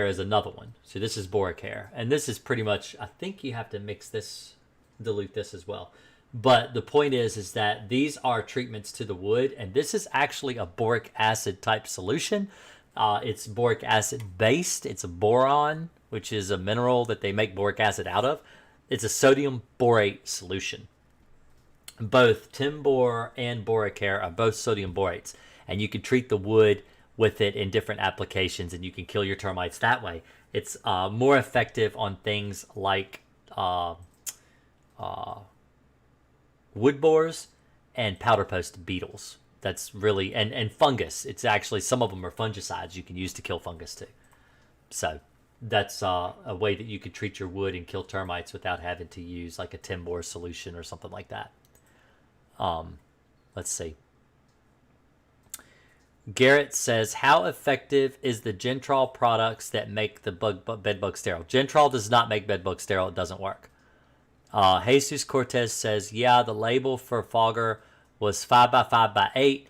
is another one. So this is Boracare, and this is pretty much, I think you have to mix this, dilute this as well. But the point is that these are treatments to the wood, and this is actually a boric acid type solution. It's boric acid based. It's a boron, which is a mineral that they make boric acid out of. It's a sodium borate solution. Both Termidor and Boracare are both sodium borates, and you can treat the wood with it in different applications, and you can kill your termites that way. It's more effective on things like wood borers and powder post beetles. That's really, and fungus. It's actually, some of them are fungicides you can use to kill fungus too. So that's a way that you could treat your wood and kill termites without having to use like a Termidor solution or something like that. Let's see. Garrett says, how effective is the Gentrol products that make the bedbug sterile? Gentrol does not make bedbug sterile. It doesn't work. Jesus Cortez says, yeah, the label for fogger was 5x5x8,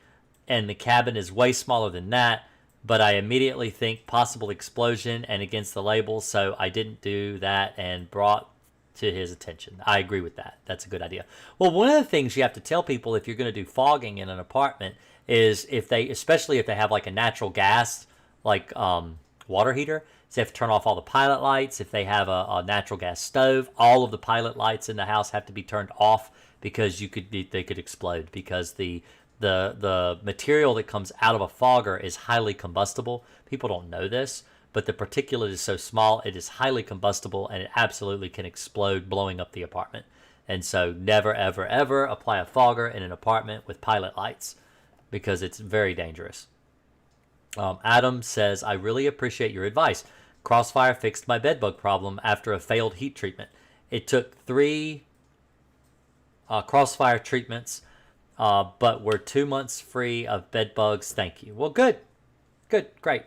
and the cabin is way smaller than that, but I immediately think possible explosion and against the label, so I didn't do that and brought to his attention. I agree with that. That's a good idea. Well, one of the things you have to tell people if you're going to do fogging in an apartment is especially if they have like a natural gas, like water heater, so they have to turn off all the pilot lights. If they have a natural gas stove, all of the pilot lights in the house have to be turned off because they could explode, because the material that comes out of a fogger is highly combustible. People don't know this, but the particulate is so small, it is highly combustible, and it absolutely can explode, blowing up the apartment. And so never, ever, ever apply a fogger in an apartment with pilot lights, because it's very dangerous. Adam says, I really appreciate your advice. Crossfire fixed my bedbug problem after a failed heat treatment. It took 3 Crossfire treatments, but we're 2 months free of bedbugs. Thank you. Well, good. Good. Great.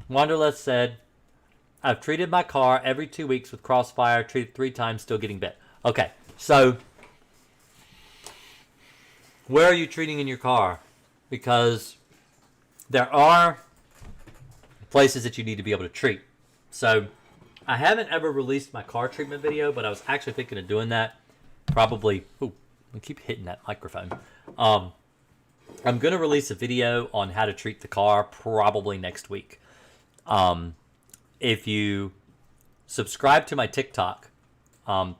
Wanderlust said, I've treated my car every 2 weeks with Crossfire, treated 3 times, still getting bit. Okay, so where are you treating in your car? Because there are places that you need to be able to treat. So I haven't ever released my car treatment video, but I was actually thinking of doing that. Probably, I keep hitting that microphone. I'm going to release a video on how to treat the car probably next week. If you subscribe to my TikTok,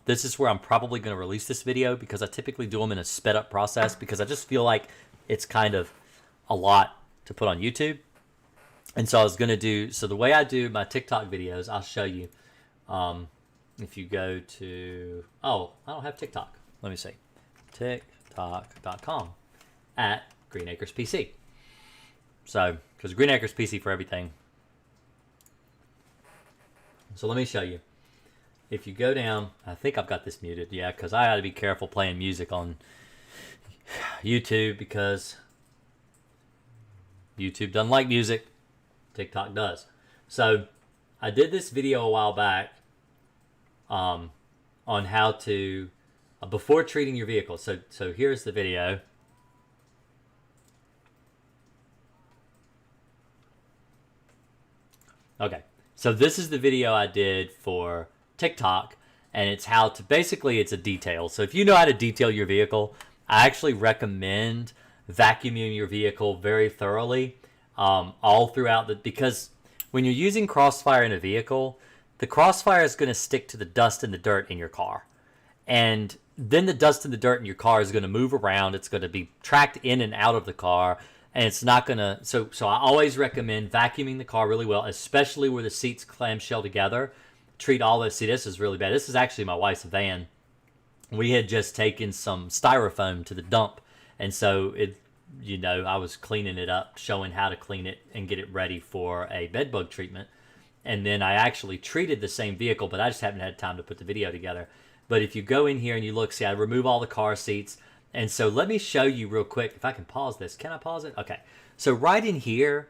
this is where I'm probably going to release this video, because I typically do them in a sped up process, because I just feel like it's kind of a lot to put on YouTube. And so I was going to do, so the way I do my TikTok videos, I'll show you. If you go to, I don't have TikTok. Let me see. TikTok.com @GreenAkersPC. So, because Green Acres PC for everything. So let me show you. If you go down, I think I've got this muted, yeah, because I got to be careful playing music on YouTube, because YouTube doesn't like music. TikTok does. So I did this video a while back on how to, before treating your vehicle. So here's the video. Okay, so this is the video I did for TikTok, and it's how to, basically it's a detail. So if you know how to detail your vehicle, I actually recommend vacuuming your vehicle very thoroughly all throughout because when you're using Crossfire in a vehicle, the Crossfire is going to stick to the dust and the dirt in your car. And then the dust and the dirt in your car is going to move around. It's going to be tracked in and out of the car. and it's not gonna. So I always recommend vacuuming the car really well, especially where the seats clamshell together. Treat all this. See, this is really bad. This is actually my wife's van. We had just taken some styrofoam to the dump, and so I was cleaning it up, showing how to clean it and get it ready for a bed bug treatment. And then I actually treated the same vehicle, but I just haven't had time to put the video together. But if you go in here and you look, see, I remove all the car seats. And so let me show you real quick. If I can pause this. Can I pause it? Okay. So right in here,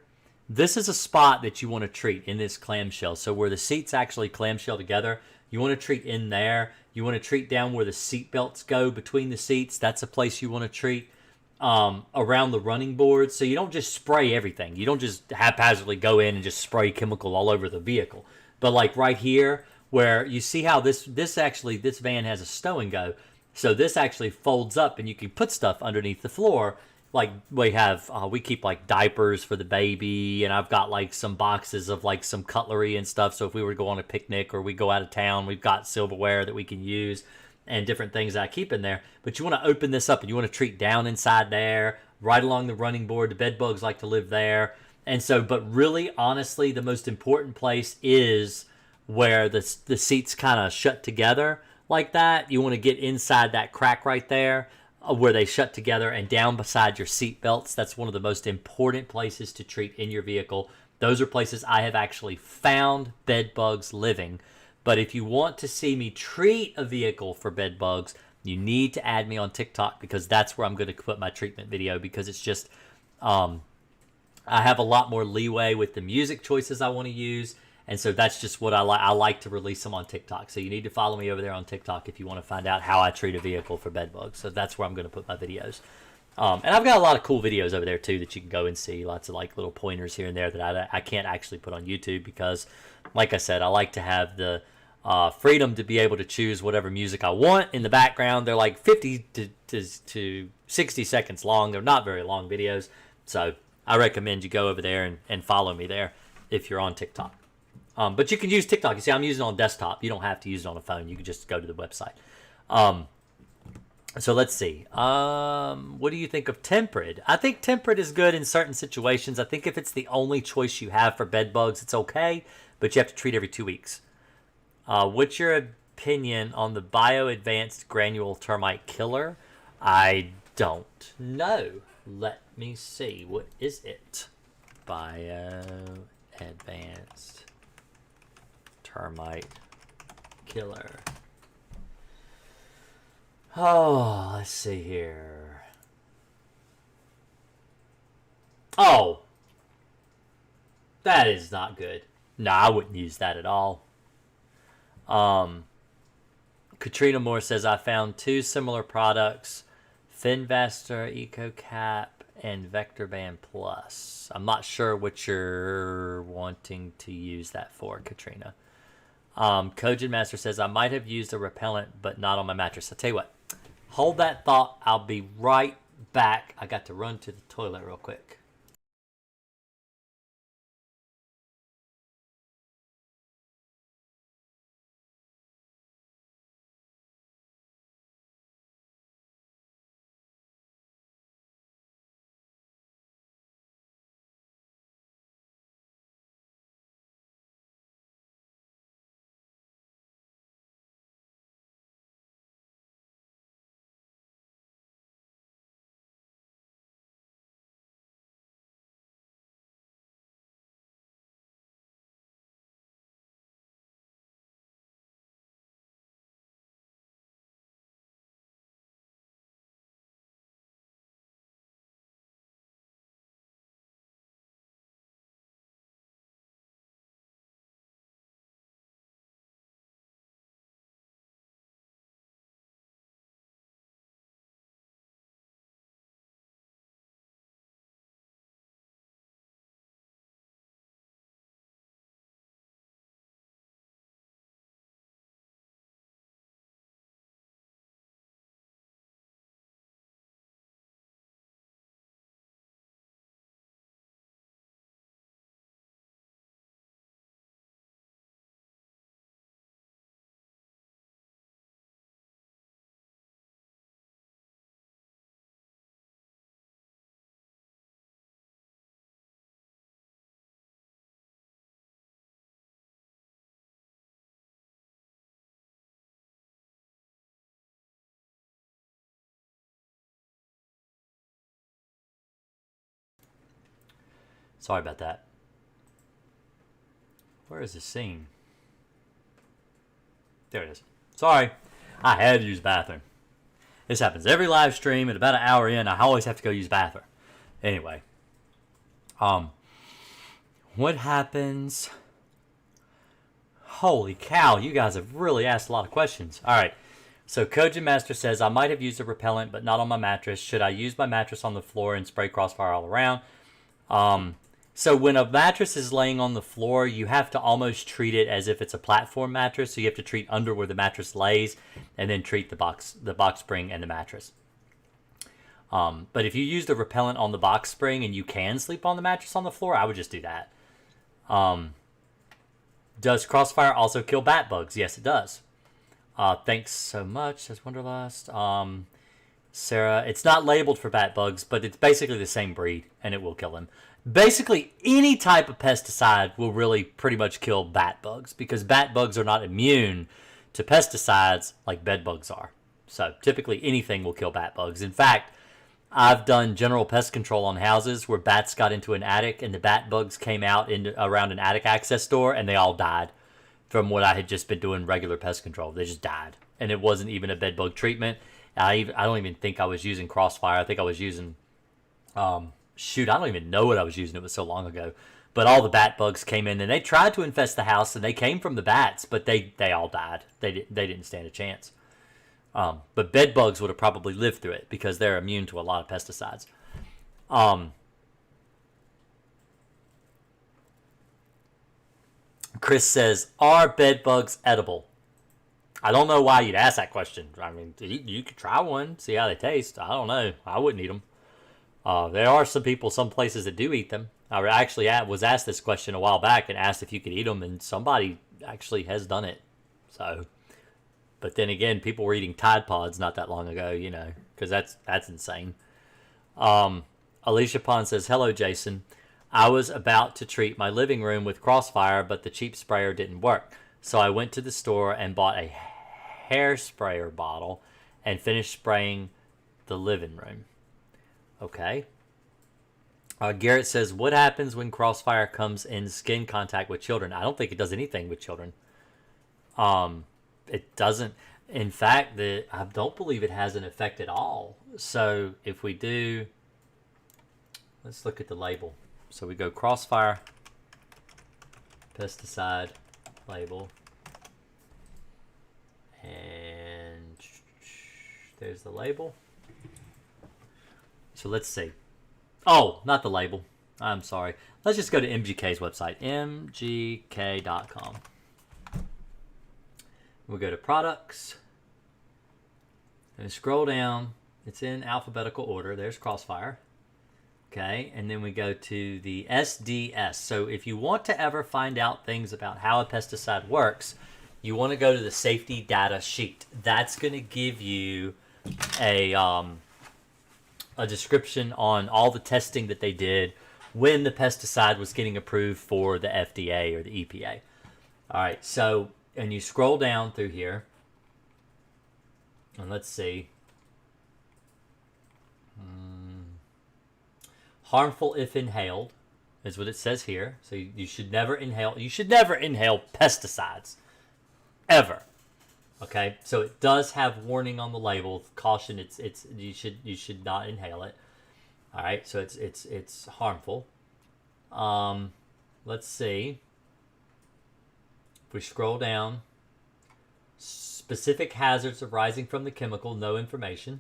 this is a spot that you want to treat in this clamshell. So where the seats actually clamshell together, you want to treat in there. You want to treat down where the seat belts go between the seats. That's a place you want to treat. Around the running board, so you don't just spray everything. You don't just haphazardly go in and just spray chemical all over the vehicle. But like right here, where you see how this van has a stow and go, so this actually folds up and you can put stuff underneath the floor. Like we keep like diapers for the baby, and I've got like some boxes of like some cutlery and stuff. So if we were to go on a picnic or we go out of town, we've got silverware that we can use and different things that I keep in there. But you want to open this up and you want to treat down inside there, right along the running board. The bed bugs like to live there. And so, but really, honestly, the most important place is where the seats kind of shut together like that. You want to get inside that crack right there where they shut together and down beside your seat belts. That's one of the most important places to treat in your vehicle. Those are places I have actually found bed bugs living. But if you want to see me treat a vehicle for bed bugs, you need to add me on TikTok, because that's where I'm going to put my treatment video, because it's just, I have a lot more leeway with the music choices I want to use. And so that's just what I like. I like to release them on TikTok. So you need to follow me over there on TikTok if you want to find out how I treat a vehicle for bed bugs. So that's where I'm going to put my videos. And I've got a lot of cool videos over there too that you can go and see. Lots of like little pointers here and there that I can't actually put on YouTube, because, like I said, I like to have the freedom to be able to choose whatever music I want in the background. They're like 50 to 60 seconds long. They're not very long videos. So I recommend you go over there and follow me there if you're on TikTok. But you can use TikTok. You see, I'm using it on desktop. You don't have to use it on a phone. You can just go to the website. So let's see. What do you think of temperate? I think temperate is good in certain situations. I think if it's the only choice you have for bed bugs, it's okay, but you have to treat every 2 weeks. What's your opinion on the bio-advanced granule termite killer? I don't know. Let me see. What is it? Bio-advanced termite killer. Oh, let's see here. Oh, that is not good. No, I wouldn't use that at all. Katrina Moore says, I found 2 similar products, Finvestor EcoCap and Vector Band Plus. I'm not sure what you're wanting to use that for, Katrina. Kojin Master says, I might have used a repellent, but not on my mattress. I'll tell you what, hold that thought. I'll be right back. I got to run to the toilet real quick. Sorry about that. Where is this scene? There it is. Sorry. I had to use the bathroom. This happens every live stream. At about an hour in, I always have to go use the bathroom. Anyway. What happens? Holy cow, you guys have really asked a lot of questions. All right. So Kojin Master says, I might have used a repellent, but not on my mattress. Should I use my mattress on the floor and spray Crossfire all around? So when a mattress is laying on the floor, you have to almost treat it as if it's a platform mattress. So you have to treat under where the mattress lays, and then treat the box spring and the mattress. But if you use the repellent on the box spring and you can sleep on the mattress on the floor, I would just do that. Does Crossfire also kill bat bugs? Yes, it does. Thanks so much, says Wonderlust. Sarah, it's not labeled for bat bugs, but it's basically the same breed, and it will kill them. Basically, any type of pesticide will really pretty much kill bat bugs, because bat bugs are not immune to pesticides like bed bugs are. So typically anything will kill bat bugs. In fact, I've done general pest control on houses where bats got into an attic and the bat bugs came out around an attic access door, and they all died from what I had just been doing regular pest control. They just died. And it wasn't even a bed bug treatment. I don't even think I was using Crossfire. I think I was using, I don't even know what I was using. It was so long ago. But all the bat bugs came in, and they tried to infest the house, and they came from the bats, but they all died. They didn't stand a chance. But bed bugs would have probably lived through it because they're immune to a lot of pesticides. Chris says, are bed bugs edible? I don't know why you'd ask that question. I mean, you could try one, see how they taste. I don't know. I wouldn't eat them. There are some places that do eat them. I actually was asked this question a while back and asked if you could eat them, and somebody actually has done it. So, but then again, people were eating Tide Pods not that long ago, because that's insane. Alicia Pond says, hello, Jason. I was about to treat my living room with Crossfire, but the cheap sprayer didn't work. So I went to the store and bought a hair sprayer bottle and finished spraying the living room. Okay. Garrett says, what happens when Crossfire comes in skin contact with children? I don't think it does anything with children. It doesn't. In fact, I don't believe it has an effect at all. So if we do, let's look at the label. So we go Crossfire, pesticide, label, and there's the label. So let's see. Oh, not the label. I'm sorry. Let's just go to MGK's website, mgk.com. We'll go to products and scroll down. It's in alphabetical order. There's Crossfire. Okay, and then we go to the SDS. So if you want to ever find out things about how a pesticide works, you want to go to the safety data sheet. That's going to give you a description on all the testing that they did when the pesticide was getting approved for the FDA or the EPA. All right, so, and you scroll down through here, and let's see. Harmful if inhaled is what it says here. So you should never inhale. You should never inhale pesticides, ever. Okay, so it does have warning on the label. Caution. It's you should not inhale it. All right, so it's harmful. Let's see. If we scroll down, specific hazards arising from the chemical, no information.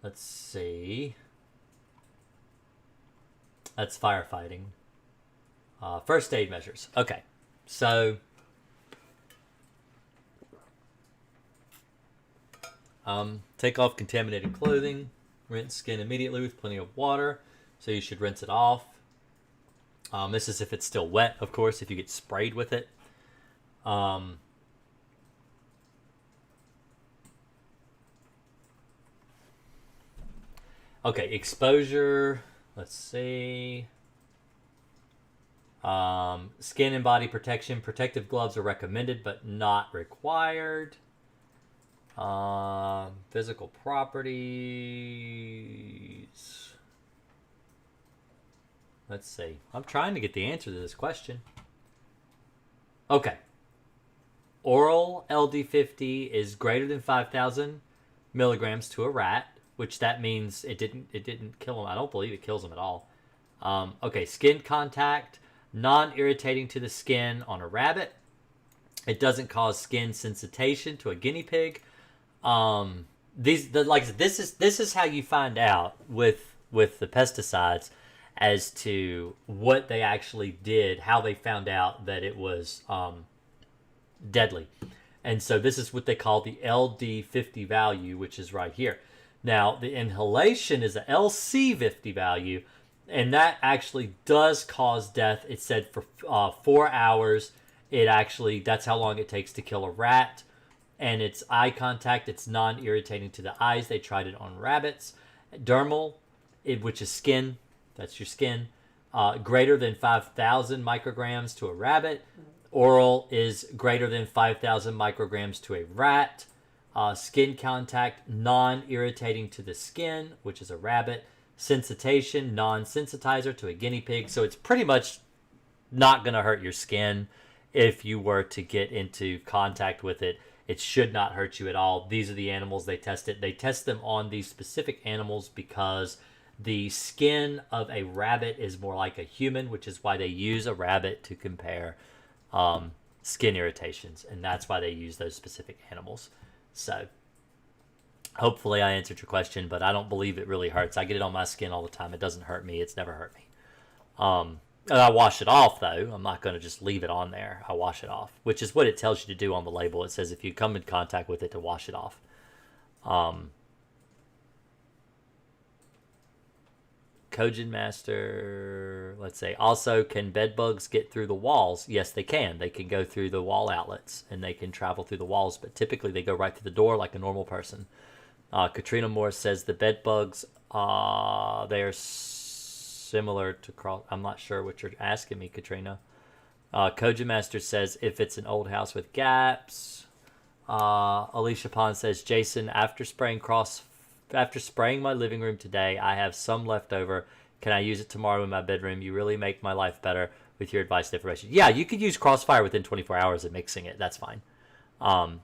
Let's see. That's firefighting. First aid measures. Okay. So, take off contaminated clothing. Rinse skin immediately with plenty of water. So you should rinse it off. This is if it's still wet, of course, if you get sprayed with it. Okay, exposure. Let's see. Skin and body protection. Protective gloves are recommended but not required. Physical properties. Let's see. I'm trying to get the answer to this question. Okay. Oral LD50 is greater than 5,000 milligrams to a rat, which that means it didn't kill him. I don't believe it kills him at all. Okay, skin contact, non-irritating to the skin on a rabbit. It doesn't cause skin sensitization to a guinea pig. This is how you find out with the pesticides as to what they actually did, how they found out that it was deadly. And so this is what they call the LD50 value, which is right here. Now, the inhalation is a LC50 value, and that actually does cause death. It said for 4 hours. That's how long it takes to kill a rat. And it's eye contact. It's non-irritating to the eyes. They tried it on rabbits. Dermal, which is skin. That's your skin. Greater than 5,000 micrograms to a rabbit. Oral is greater than 5,000 micrograms to a rat. Skin contact, non-irritating to the skin, which is a rabbit. Sensitization, non-sensitizer to a guinea pig. So it's pretty much not going to hurt your skin if you were to get into contact with it. It should not hurt you at all. These are the animals they tested. They test them on these specific animals because the skin of a rabbit is more like a human, which is why they use a rabbit to compare skin irritations, and that's why they use those specific animals. So hopefully I answered your question, but I don't believe it really hurts. I get it on my skin all the time. It doesn't hurt me. It's never hurt me. And I wash it off, though. I'm not going to just leave it on there. I wash it off, which is what it tells you to do on the label. It says if you come in contact with it, to wash it off. Kojin Master, let's say, also, can bed bugs get through the walls? Yes, they can. They can go through the wall outlets, and they can travel through the walls, but typically they go right through the door like a normal person. Katrina Moore says the bed bugs, they are similar to cross. I'm not sure what you're asking me, Katrina. Kojin Master says if it's an old house with gaps. Alicia Pond says, Jason, after spraying my living room today, I have some left over. Can I use it tomorrow in my bedroom? You really make my life better with your advice and information. Yeah, you could use Crossfire within 24 hours of mixing it. That's fine.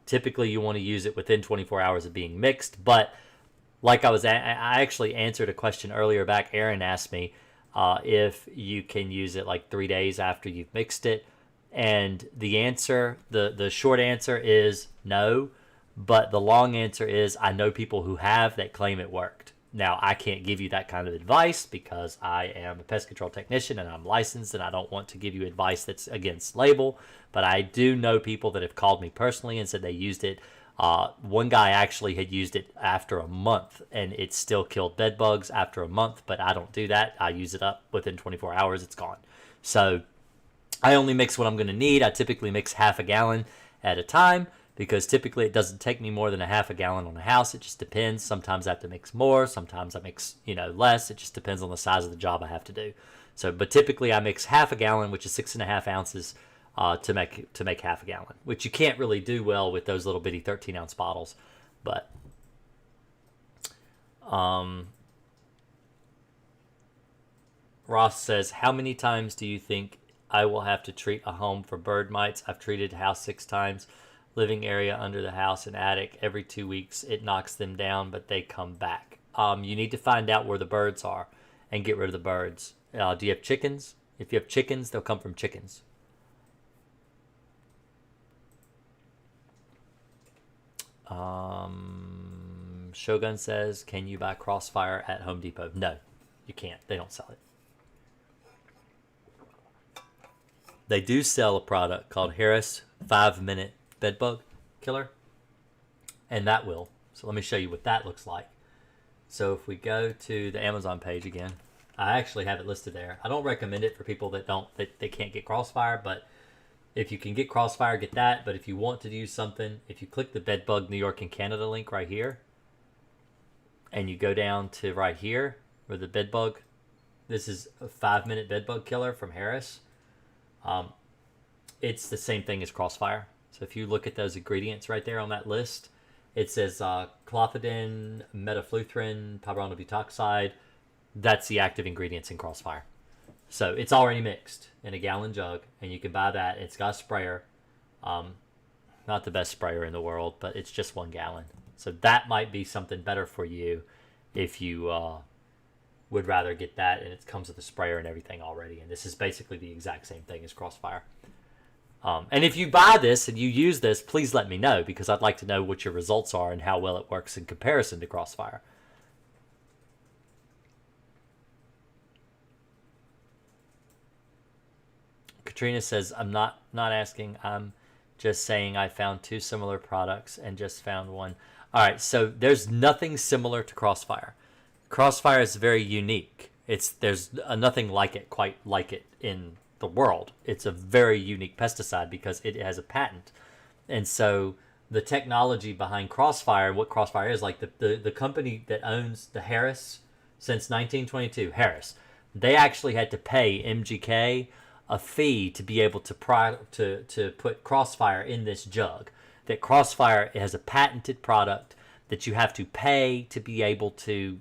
Typically, you want to use it within 24 hours of being mixed. But like I actually answered a question earlier back. Aaron asked me if you can use it like 3 days after you've mixed it. And the answer, the short answer is no. But the long answer is I know people who have that claim it worked. Now, I can't give you that kind of advice because I am a pest control technician and I'm licensed and I don't want to give you advice that's against label. But I do know people that have called me personally and said they used it. One guy actually had used it after a month and it still killed bed bugs after a month. But I don't do that. I use it up within 24 hours. It's gone. So I only mix what I'm going to need. I typically mix half a gallon at a time, because typically it doesn't take me more than a half a gallon on a house. It just depends. Sometimes I have to mix more. Sometimes I mix, less. It just depends on the size of the job I have to do. So, but typically I mix half a gallon, which is 6.5 ounces, to make half a gallon, which you can't really do well with those little bitty 13-ounce bottles. But Ross says, how many times do you think I will have to treat a home for bird mites? I've treated house 6 times. Living area under the house and attic. Every 2 weeks it knocks them down, but they come back. You need to find out where the birds are and get rid of the birds. Do you have chickens? If you have chickens, they'll come from chickens. Shogun says, can you buy Crossfire at Home Depot? No, you can't. They don't sell it. They do sell a product called Harris 5-minute bedbug killer, and that will. So let me show you what that looks like. So if we go to the Amazon page again, I actually have it listed there. I don't recommend it for people that they can't get Crossfire, but if you can get Crossfire, get that. But if you want to use something, if you click the Bedbug New York and Canada link right here, and you go down to right here where the bedbug, this is a 5-minute bedbug killer from Harris. It's the same thing as Crossfire. So if you look at those ingredients right there on that list, It says clothianidin, metafluthrin, pyronobutoxide. That's the active ingredients in Crossfire. So it's already mixed in a gallon jug, and you can buy that. It's got a sprayer. Not the best sprayer in the world, but it's just 1 gallon. So that might be something better for you if you would rather get that, and it comes with a sprayer and everything already. And this is basically the exact same thing as Crossfire. And if you buy this and you use this, please let me know, because I'd like to know what your results are and how well it works in comparison to Crossfire. Katrina says, I'm not asking, I'm just saying I found 2 similar products and just found one. All right, so there's nothing similar to Crossfire. Crossfire is very unique. There's nothing like it, quite like it in the world. It's a very unique pesticide because it has a patent. And so the technology behind Crossfire, what Crossfire is, like the company that owns the Harris since 1922, Harris, they actually had to pay MGK a fee to be able to put Crossfire in this jug. That Crossfire has a patented product that you have to pay to be able to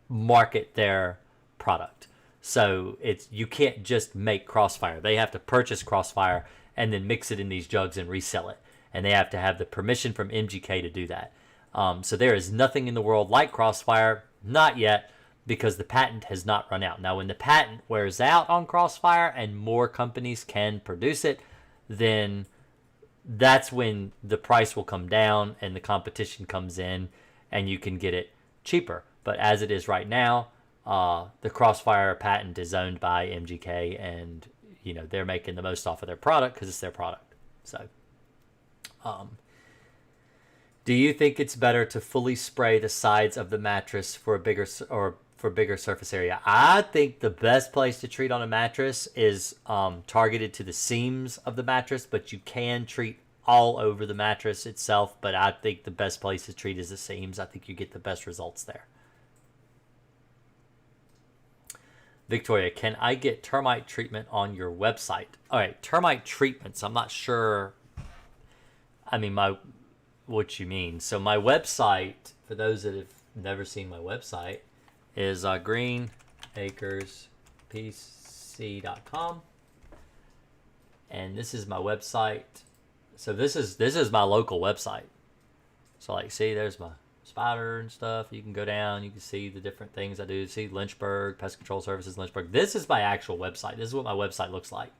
market their product. So you can't just make Crossfire. They have to purchase Crossfire and then mix it in these jugs and resell it. And they have to have the permission from MGK to do that. So there is nothing in the world like Crossfire, not yet, because the patent has not run out. Now, when the patent wears out on Crossfire and more companies can produce it, then that's when the price will come down and the competition comes in and you can get it cheaper. But as it is right now, the Crossfire patent is owned by MGK, and they're making the most off of their product because it's their product. So, do you think it's better to fully spray the sides of the mattress for a bigger surface area? I think the best place to treat on a mattress is targeted to the seams of the mattress, but you can treat all over the mattress itself. But I think the best place to treat is the seams. I think you get the best results there. Victoria, can I get termite treatment on your website? All right, termite treatments. I'm not sure. I mean, what you mean. So my website, for those that have never seen my website, is greenacrespc.com. And this is my website. So this is my local website. So like, see, there's my spider and stuff. You can go down, you can see the different things I do. See Lynchburg, Pest Control Services, Lynchburg. This is my actual website. This is what my website looks like.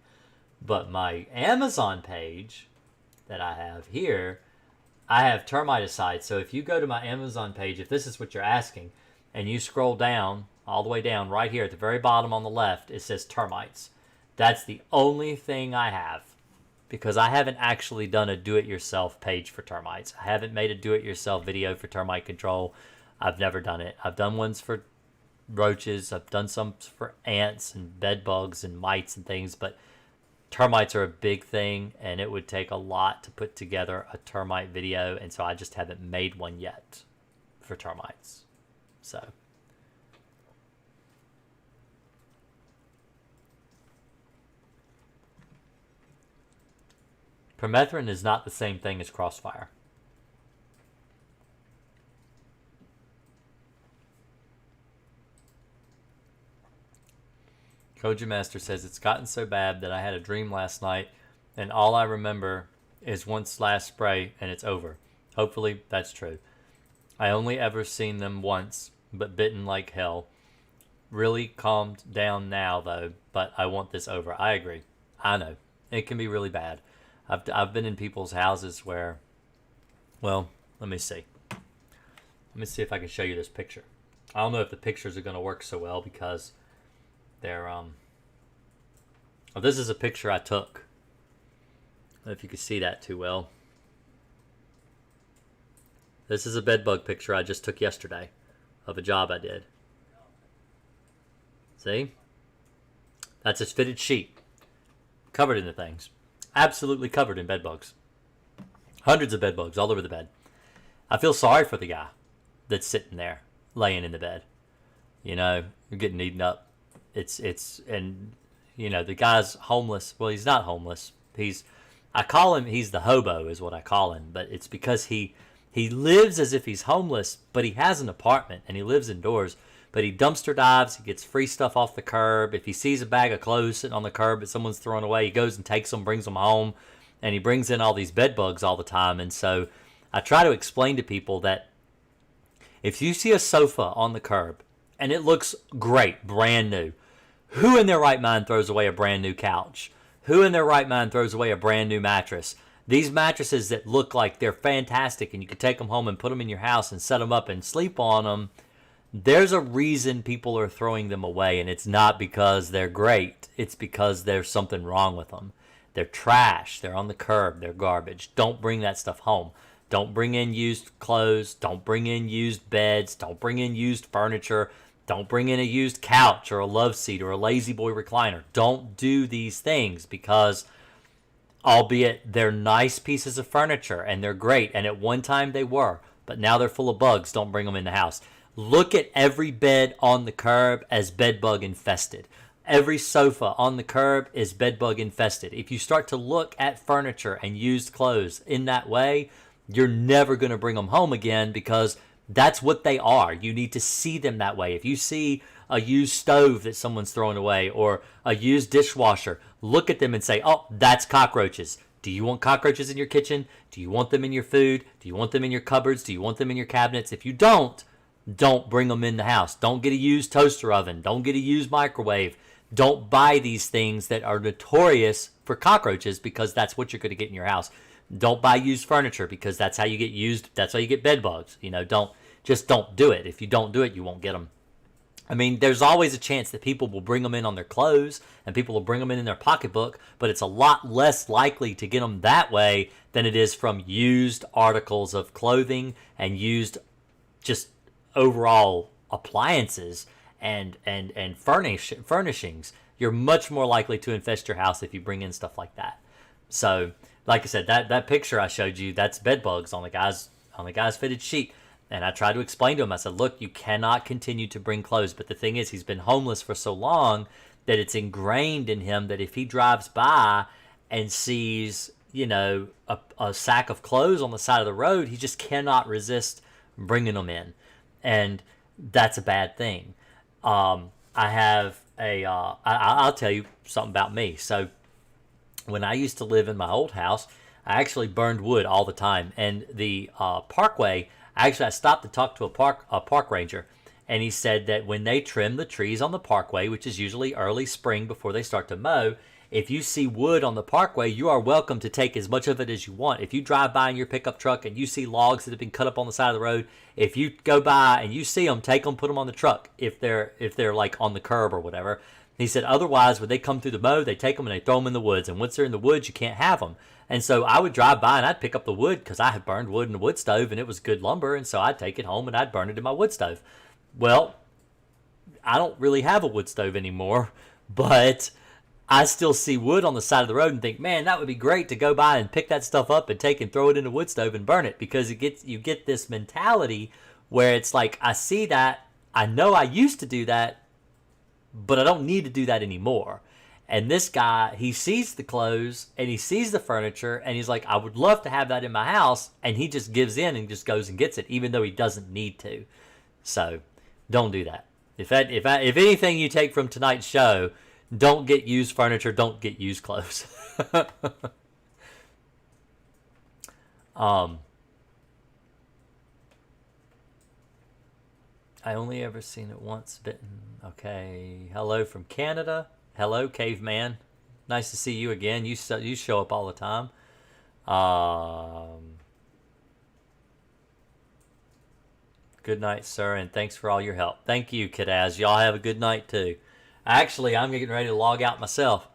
But my Amazon page that I have here, I have termiticide. So if you go to my Amazon page, if this is what you're asking, and you scroll down, all the way down, right here at the very bottom on the left, it says termites. That's the only thing I have, because I haven't actually done a do-it-yourself page for termites. I haven't made a do-it-yourself video for termite control. I've never done it. I've done ones for roaches. I've done some for ants and bed bugs and mites and things, but termites are a big thing, and it would take a lot to put together a termite video, and so I just haven't made one yet for termites. So permethrin is not the same thing as Crossfire. Koji Master says, it's gotten so bad that I had a dream last night, and all I remember is one last spray and it's over. Hopefully that's true. I only ever seen them once, but bitten like hell. Really calmed down now though, but I want this over. I agree. I know. It can be really bad. I've been in people's houses where, well, let me see. Let me see if I can show you this picture. I don't know if the pictures are going to work so well because they're, oh, this is a picture I took. I don't know if you can see that too well. This is a bed bug picture I just took yesterday of a job I did. See? That's a fitted sheet. Covered in the things. Absolutely covered in bed bugs. Hundreds of bed bugs all over the bed. I feel sorry for the guy that's sitting there, laying in the bed. You know, you're getting eaten up. And, you know, the guy's homeless. Well, he's not homeless. I call him, he's the hobo is what I call him. But it's because he He lives as if he's homeless, but he has an apartment and he lives indoors. But he dumpster dives, he gets free stuff off the curb. If he sees a bag of clothes sitting on the curb that someone's throwing away, he goes and takes them, brings them home, and he brings in all these bed bugs all the time. And so I try to explain to people that if you see a sofa on the curb and it looks great, brand new, who in their right mind throws away a brand new couch? Who in their right mind throws away a brand new mattress? These mattresses that look like they're fantastic and you could take them home and put them in your house and set them up and sleep on them, there's a reason people are throwing them away, and it's not because they're great. It's because there's something wrong with them. They're trash. They're on the curb. They're garbage. Don't bring that stuff home. Don't bring in used clothes. Don't bring in used beds. Don't bring in used furniture. Don't bring in a used couch or a love seat or a lazy boy recliner. Don't do these things because, albeit they're nice pieces of furniture and they're great, and at one time they were, but now they're full of bugs. Don't bring them in the house. Look at every bed on the curb as bed bug infested. Every sofa on the curb is bed bug infested. If you start to look at furniture and used clothes in that way, you're never going to bring them home again because that's what they are. You need to see them that way. If you see a used stove that someone's throwing away or a used dishwasher, look at them and say, oh, that's cockroaches. Do you want cockroaches in your kitchen? Do you want them in your food? Do you want them in your cupboards? Do you want them in your cabinets? If you don't bring them in the house. Don't get a used toaster oven. Don't get a used microwave. Don't buy these things that are notorious for cockroaches because that's what you're going to get in your house. Don't buy used furniture because that's how you get bed bugs. Don't do it. If you don't do it, you won't get them. I mean, there's always a chance that people will bring them in on their clothes and people will bring them in their pocketbook, but it's a lot less likely to get them that way than it is from used articles of clothing and used just overall appliances and furnishings. You're much more likely to infest your house if you bring in stuff like that. So, like I said, that picture I showed you, that's bed bugs on the guy's fitted sheet. And I tried to explain to him, I said, look, you cannot continue to bring clothes. But the thing is, he's been homeless for so long that it's ingrained in him that if he drives by and sees, a sack of clothes on the side of the road, he just cannot resist bringing them in. And that's a bad thing. I'll tell you something about me. So when I used to live in my old house, I actually burned wood all the time. And the parkway, I stopped to talk to a park ranger, and he said that when they trim the trees on the parkway, which is usually early spring before they start to mow, if you see wood on the parkway, you are welcome to take as much of it as you want. If you drive by in your pickup truck and you see logs that have been cut up on the side of the road, if you go by and you see them, take them, put them on the truck if they're like on the curb or whatever. He said otherwise, when they come through the mow, they take them and they throw them in the woods. And once they're in the woods, you can't have them. And so I would drive by and I'd pick up the wood because I had burned wood in a wood stove and it was good lumber. And so I'd take it home and I'd burn it in my wood stove. Well, I don't really have a wood stove anymore, but I still see wood on the side of the road and think, man, that would be great to go by and pick that stuff up and take and throw it in a wood stove and burn it, because you get this mentality where it's like, I see that, I know I used to do that, but I don't need to do that anymore. And this guy, he sees the clothes and he sees the furniture and he's like, I would love to have that in my house, and he just gives in and just goes and gets it, even though he doesn't need to. So don't do that. If anything you take from tonight's show, don't get used furniture, don't get used clothes. I only ever seen it once bitten. Okay. Hello from Canada. Hello, caveman. Nice to see you again. You show up all the time. Good night, sir, and thanks for all your help. Thank you, Kadaz. Y'all have a good night, too. Actually, I'm getting ready to log out myself.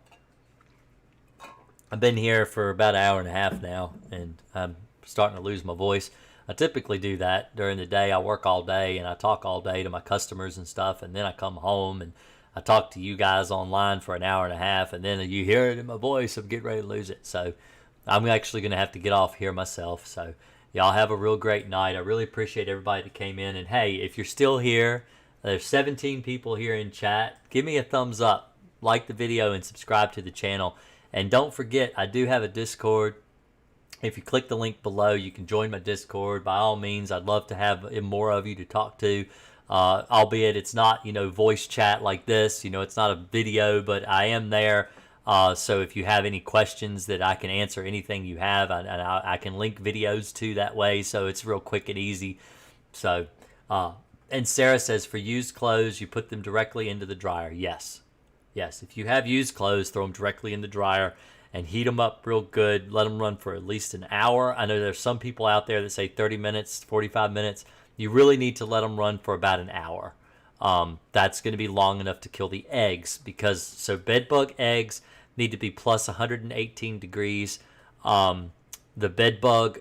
I've been here for about an hour and a half now, and I'm starting to lose my voice. I typically do that during the day. I work all day, and I talk all day to my customers and stuff, and then I come home, and I talk to you guys online for an hour and a half, and then you hear it in my voice. I'm getting ready to lose it. So I'm actually going to have to get off here myself. So y'all have a real great night. I really appreciate everybody that came in. And, hey, if you're still here, there's 17 people here in chat. Give me a thumbs up, like the video, and subscribe to the channel. And don't forget, I do have a Discord If you click the link below, you can join my Discord. By all means, I'd love to have more of you to talk to. Albeit it's not, voice chat like this. It's not a video, but I am there. So if you have any questions that I can answer anything you have, I can link videos to that way. So it's real quick and easy. So, and Sarah says for used clothes, you put them directly into the dryer. Yes. If you have used clothes, throw them directly in the dryer and heat them up real good. Let them run for at least an hour. I know there's some people out there that say 30 minutes, 45 minutes. You really need to let them run for about an hour. That's going to be long enough to kill the eggs so bedbug eggs need to be plus 118 degrees. Bedbug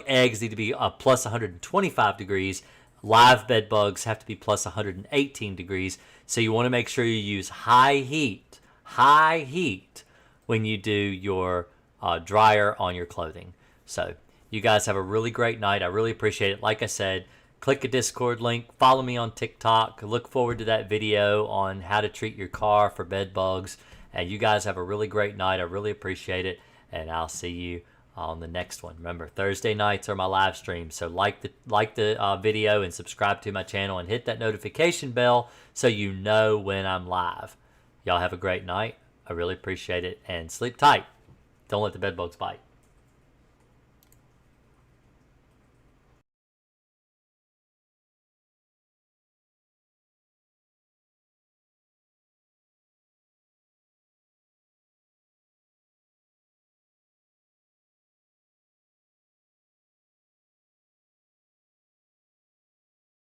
eggs need to be plus 125 degrees. Live bedbugs have to be plus 118 degrees. So you want to make sure you use high heat when you do your dryer on your clothing. So you guys have a really great night. I really appreciate it. Like I said, click a Discord link. Follow me on TikTok. Look forward to that video on how to treat your car for bed bugs. And you guys have a really great night. I really appreciate it. And I'll see you on the next one. Remember, Thursday nights are my live streams. So like the video and subscribe to my channel and hit that notification bell so you know when I'm live. Y'all have a great night. I really appreciate it. And sleep tight. Don't let the bed bugs bite.